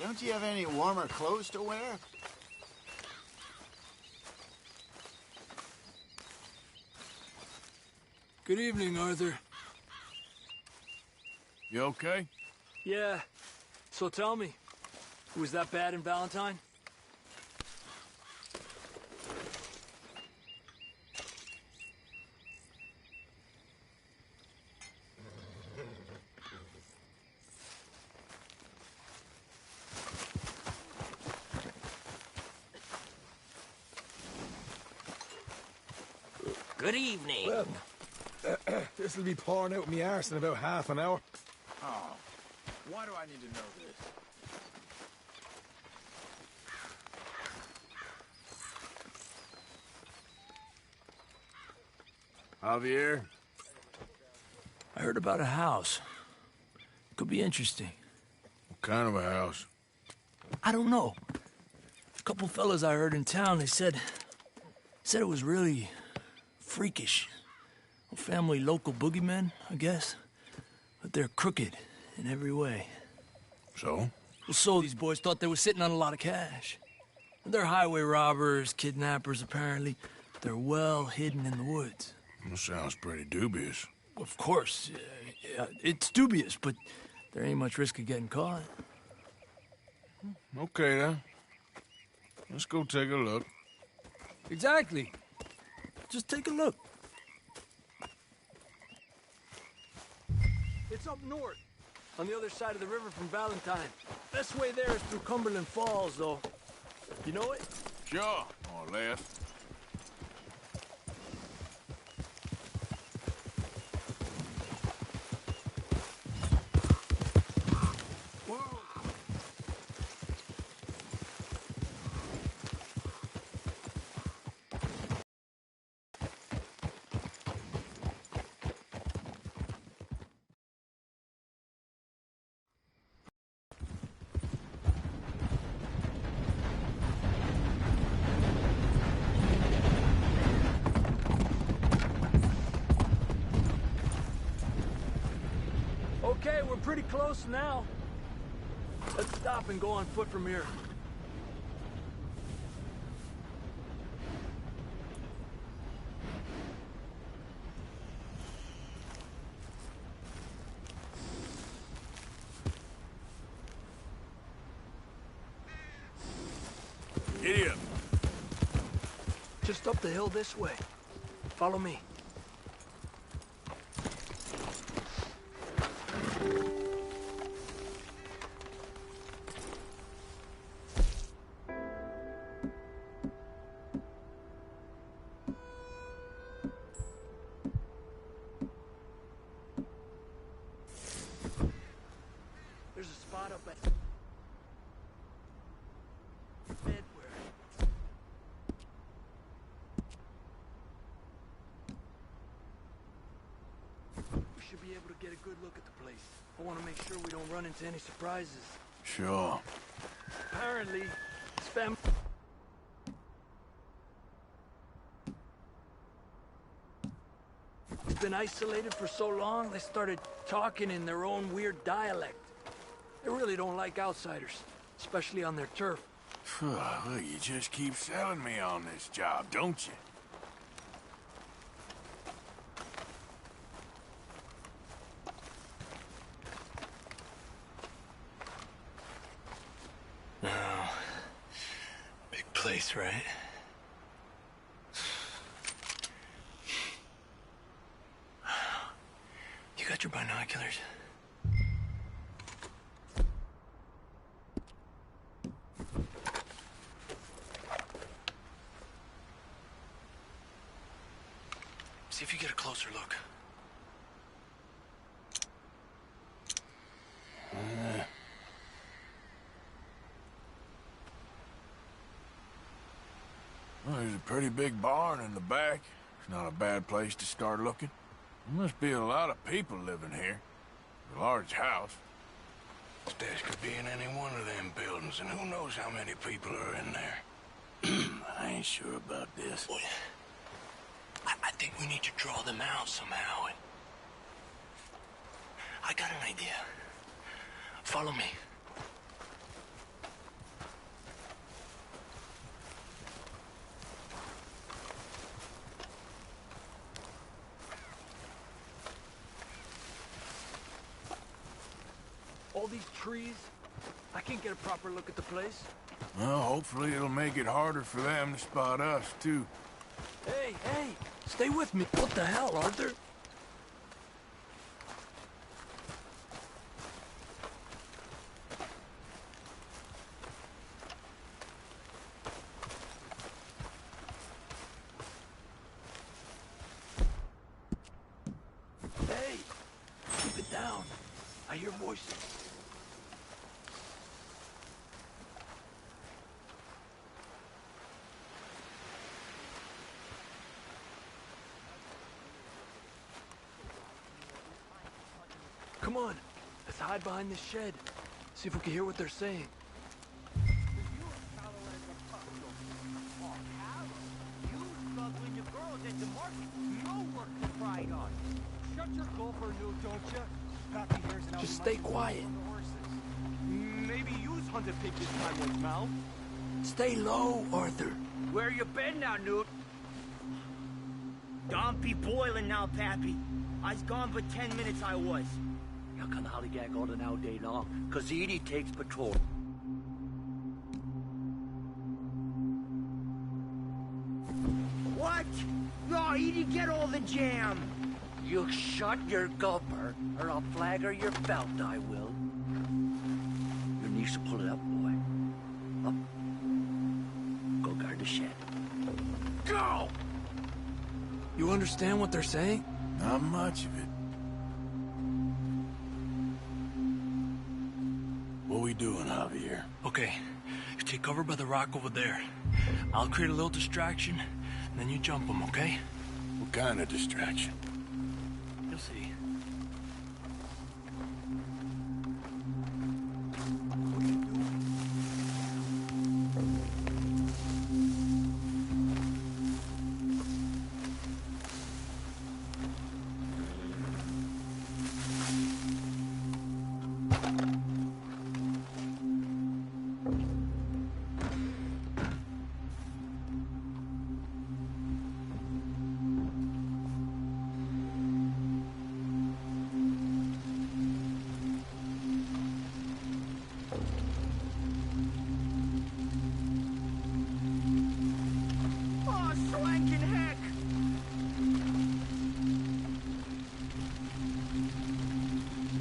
Don't you have any warmer clothes to wear? Good evening, Arthur. You okay? Yeah. So tell me, was that bad in Valentine? Good evening. Well, this'll be pouring out my arse in about half an hour. Oh, why do I need to know this? Javier? I heard about a house. Could be interesting. What kind of a house? I don't know. A couple fellas I heard in town, they said it was really freakish. A family local boogeymen, I guess. But they're crooked in every way. So? Well, so these boys thought they were sitting on a lot of cash. They're highway robbers, kidnappers, apparently. But they're well hidden in the woods. That sounds pretty dubious. Of course. It's dubious, but there ain't much risk of getting caught. Okay, then. Let's go take a look. Exactly. Just take a look. It's up north, on the other side of the river from Valentine. Best way there is through Cumberland Falls, though. You know it? Sure, more or less. Okay, we're pretty close now. Let's stop and go on foot from here. Giddy up. Just up the hill this way. Follow me. There's a spot up at Bedware. We should be able to get a good look at the place. I want to make sure we don't run into any surprises. Sure. Apparently, this family... It's been isolated for so long, they started talking in their own weird dialect. They really don't like outsiders, especially on their turf. Look, you just keep selling me on this job, don't you? Oh, big place, right? got your binoculars. See if you get a closer look. Well, there's a pretty big barn in the back. It's not a bad place to start looking. There must be a lot of people living here. A large house. Stash could be in any one of them buildings, and who knows how many people are in there. I ain't sure about this. Boy, I think we need to draw them out somehow. I got an idea. Follow me. All these trees, I can't get a proper look at the place. Well, hopefully it'll make it harder for them to spot us, too. Hey, stay with me. What the hell, Arthur? Hey, keep it down. I hear voices. Come on, let's hide behind this shed. See if we can hear what they're saying. Just stay quiet. Maybe use hunted pig this time with mouth. Stay low, Arthur. Where you been now, Newt? Don't be boiling now, Pappy. I's gone for 10 minutes, I was. You can hollygag all the now day long, 'cause Edie takes patrol. What? No, Edie, get all the jam. You shut your gulper, or I'll flagger your belt, I will. Your niece will pull it up, boy. Up. Go guard the shed. Go! You understand what they're saying? Not much of it. What we doing, Javier? Okay, you take cover by the rock over there. I'll create a little distraction, and then you jump them, okay? What kind of distraction? You'll see.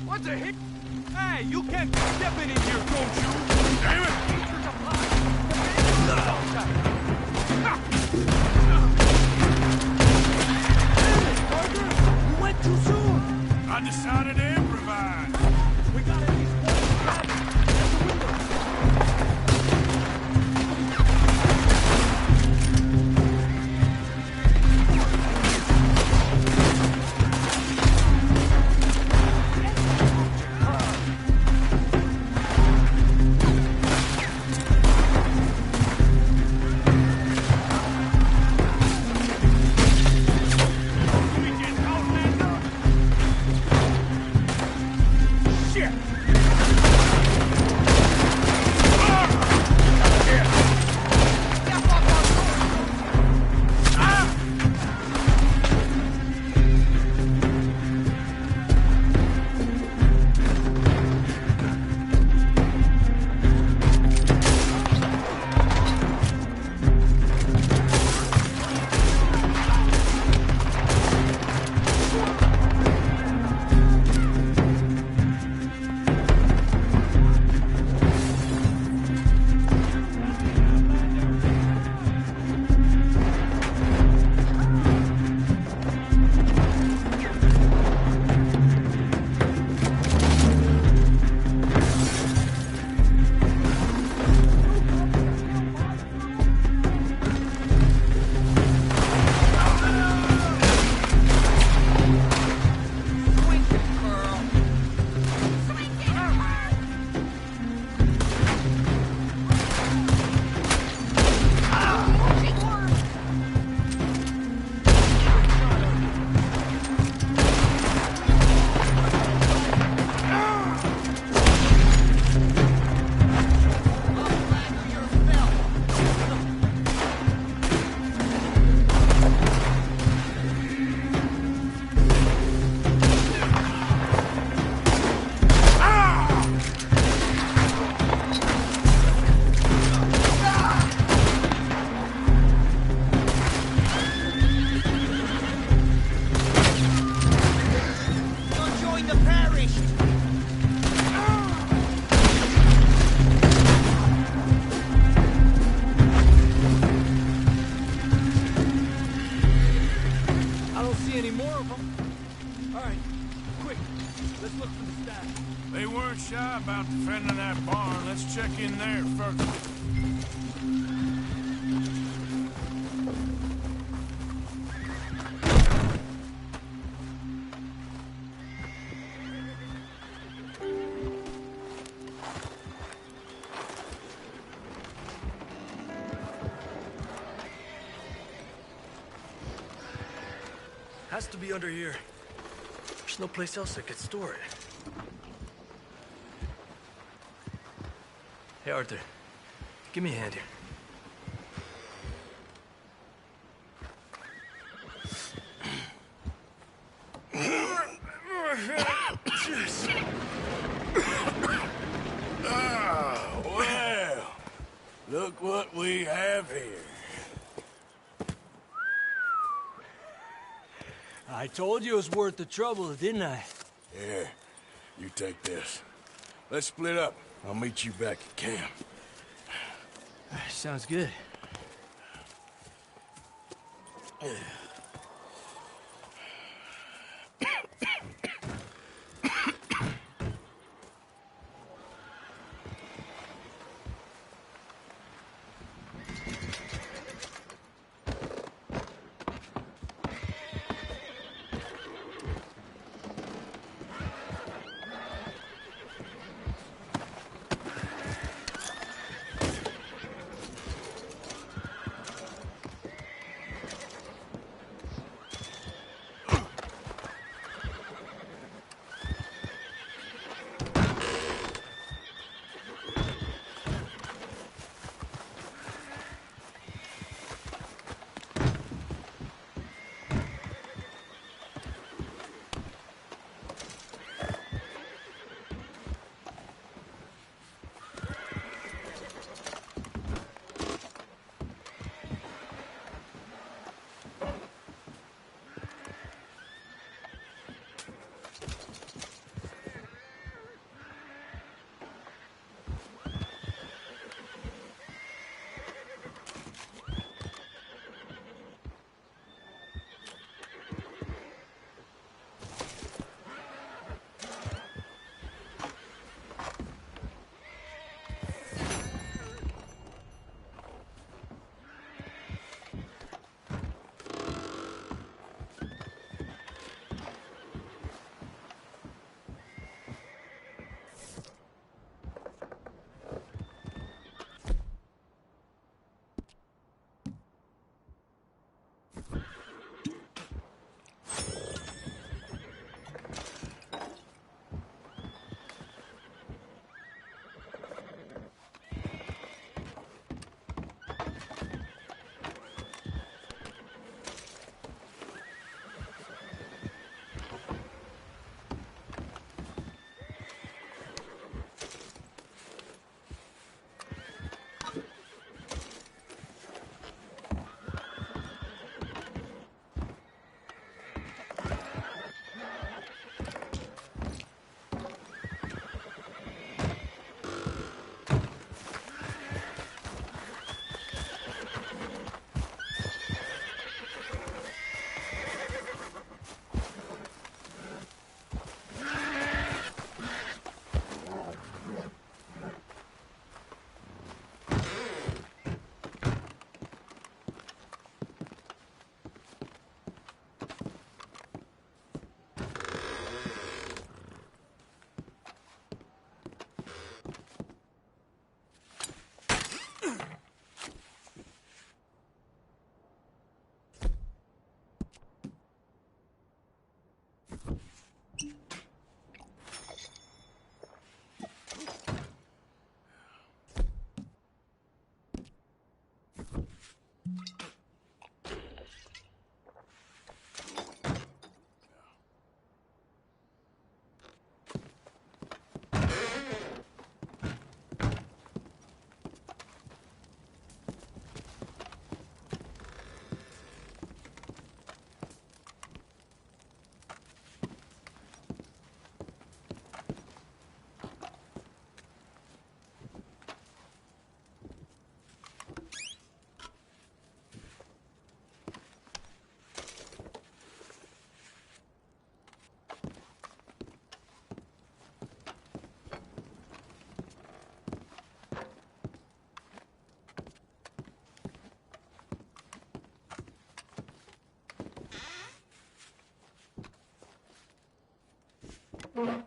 What the heck? Hey, you can't be stepping in here, don't you? Damn it! Teachers apply. We went too soon. I decided to improvise. We got at least any more of them. All right, quick. Let's look for the stash. They weren't shy about defending that barn. Let's check in there first. Has to be under here. There's no place else that could store it. Hey, Arthur. Give me a hand here. Ah, well, look what we have here. I told you it was worth the trouble, didn't I? Yeah, you take this. Let's split up. I'll meet you back at camp. Sounds good. Here.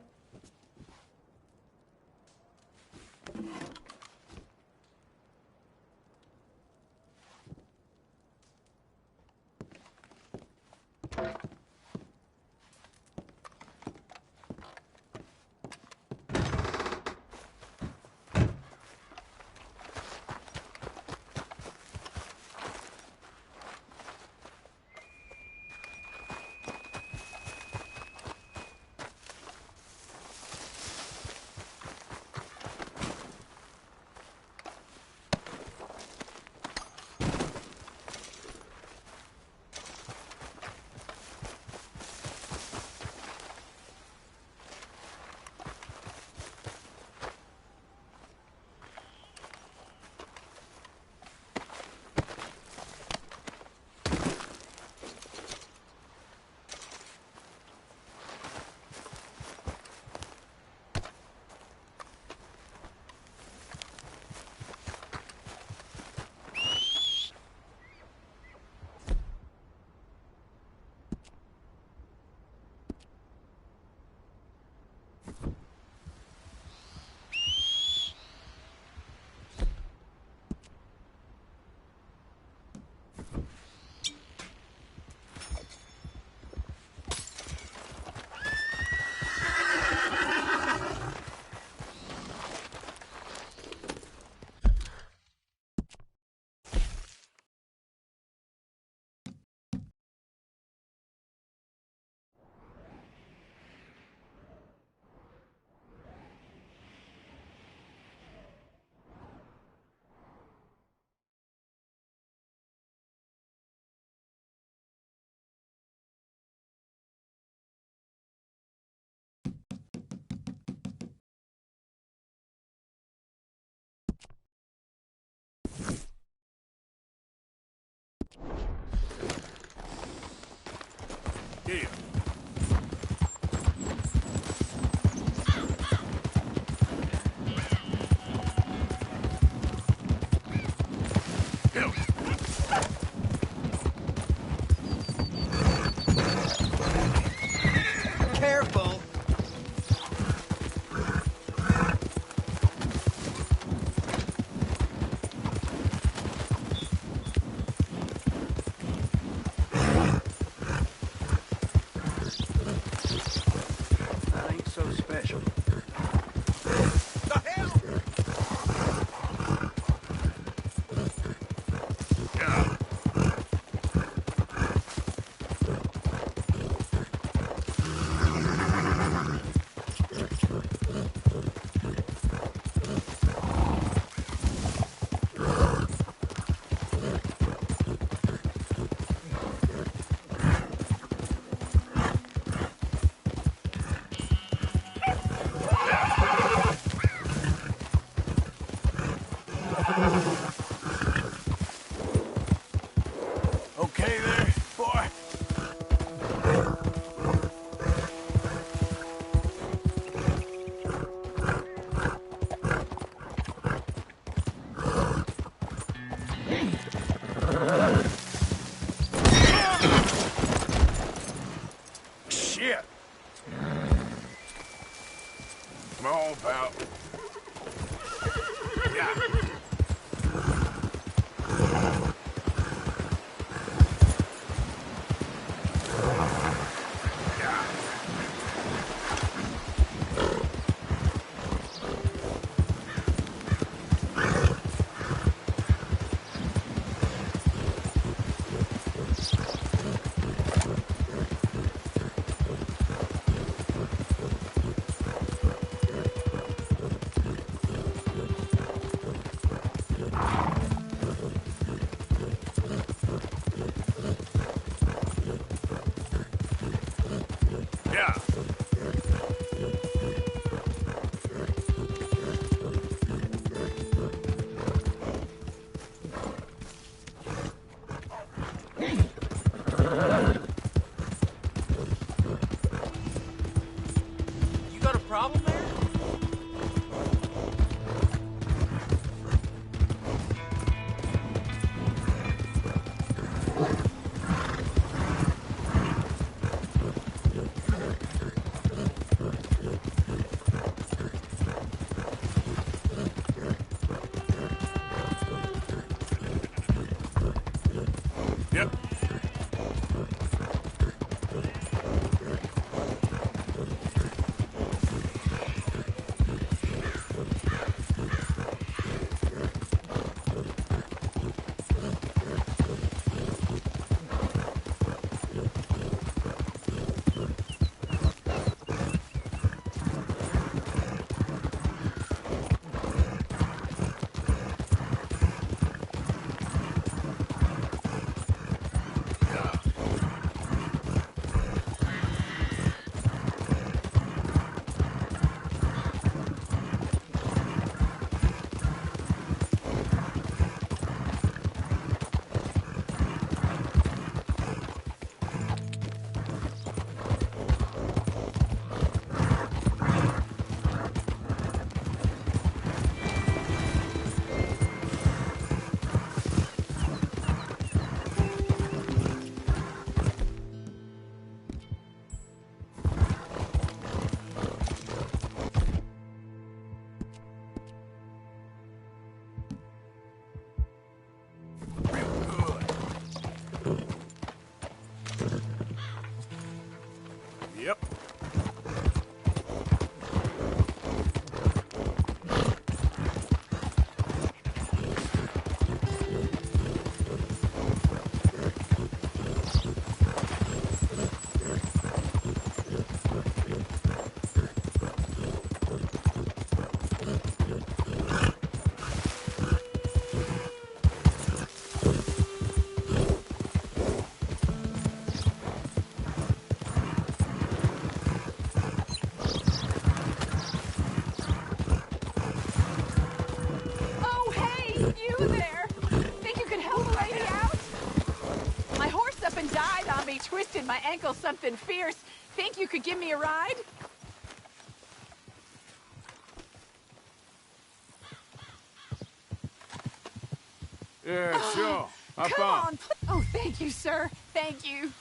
Careful! That ain't so special. The hell? Okay there, boy? Shit! Come on, pal. Yeah. Yeah. You got a problem there? twisted my ankle something fierce. Think you could give me a ride? Yeah, sure. Hop Come on. on. Oh, thank you, sir. Thank you.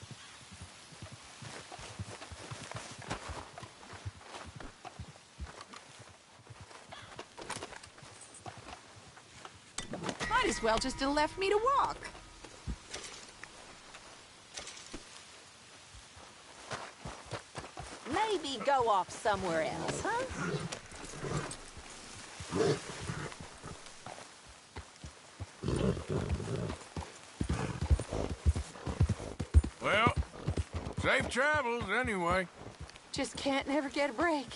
Might as well just have left me to walk. Maybe go off somewhere else, huh? Well, safe travels anyway. Just can't never get a break.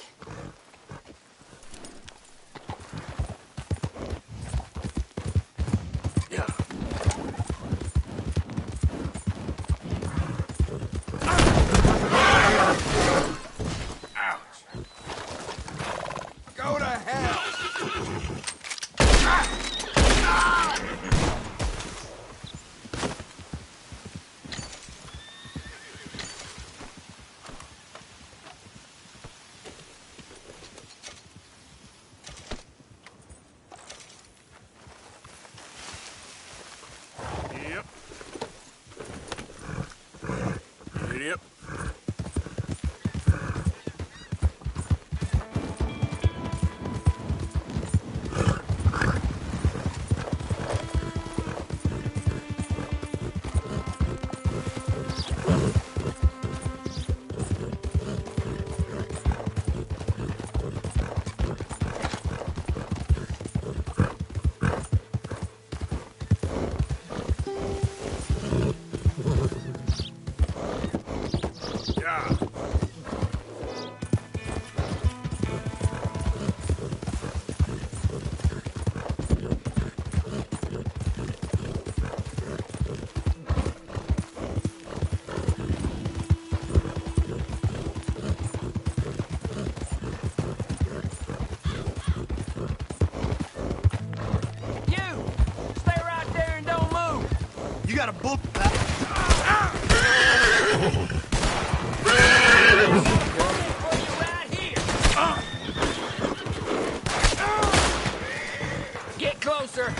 Go to hell! Yep. Yep. Yeah. You! Stay right there and don't move! You got a bull... Get closer!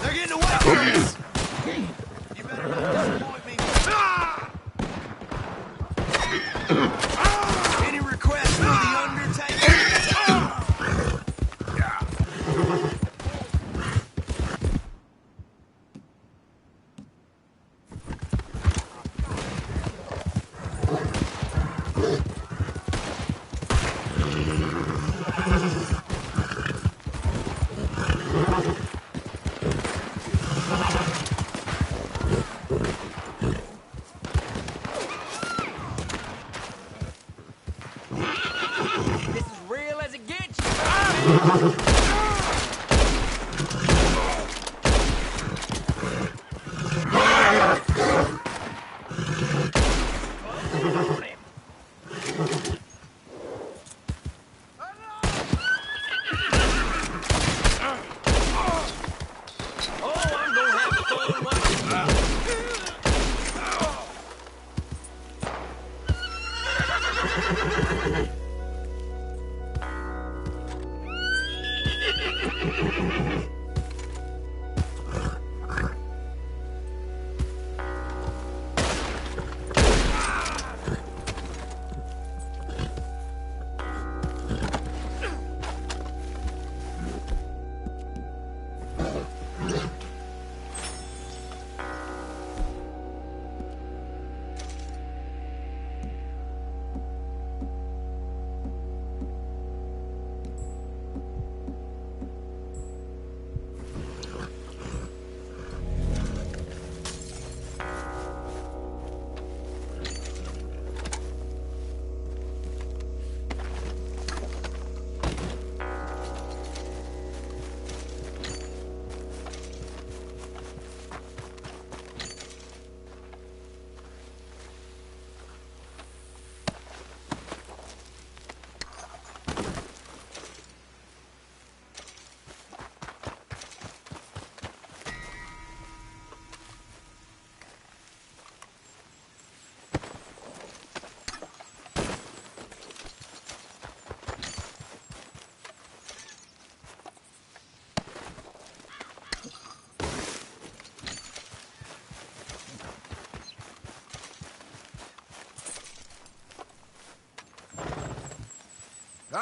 They're getting away from us! You better not disappoint me. Any requests for the Undertaker? This is real as it gets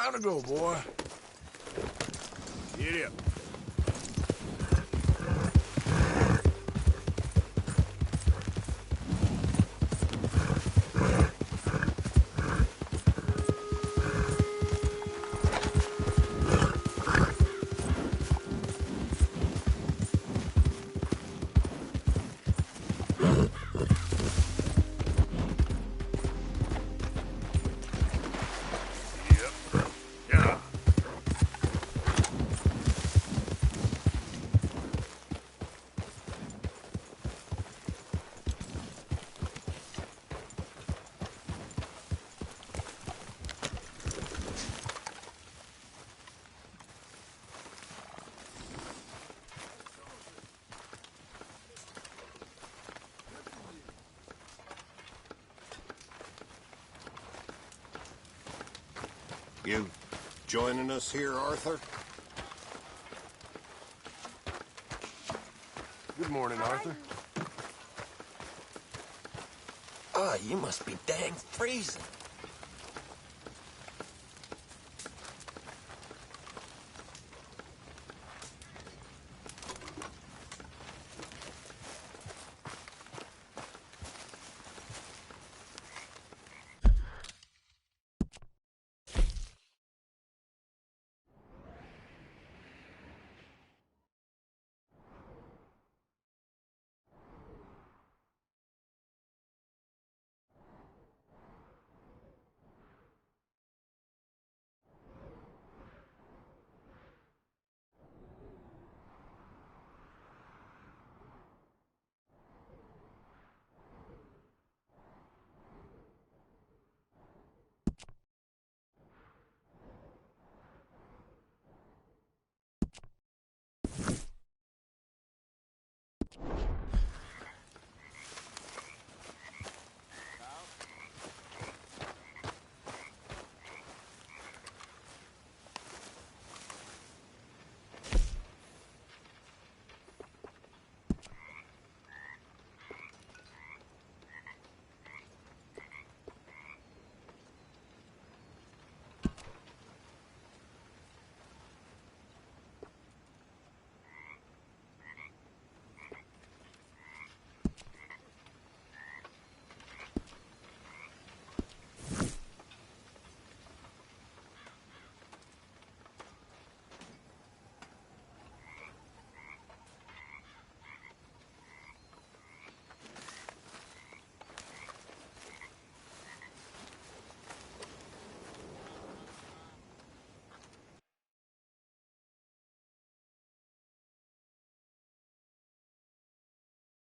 Time to go, boy. Get up. You joining us here, Arthur? Good morning, Arthur. Oh, you must be dang freezing.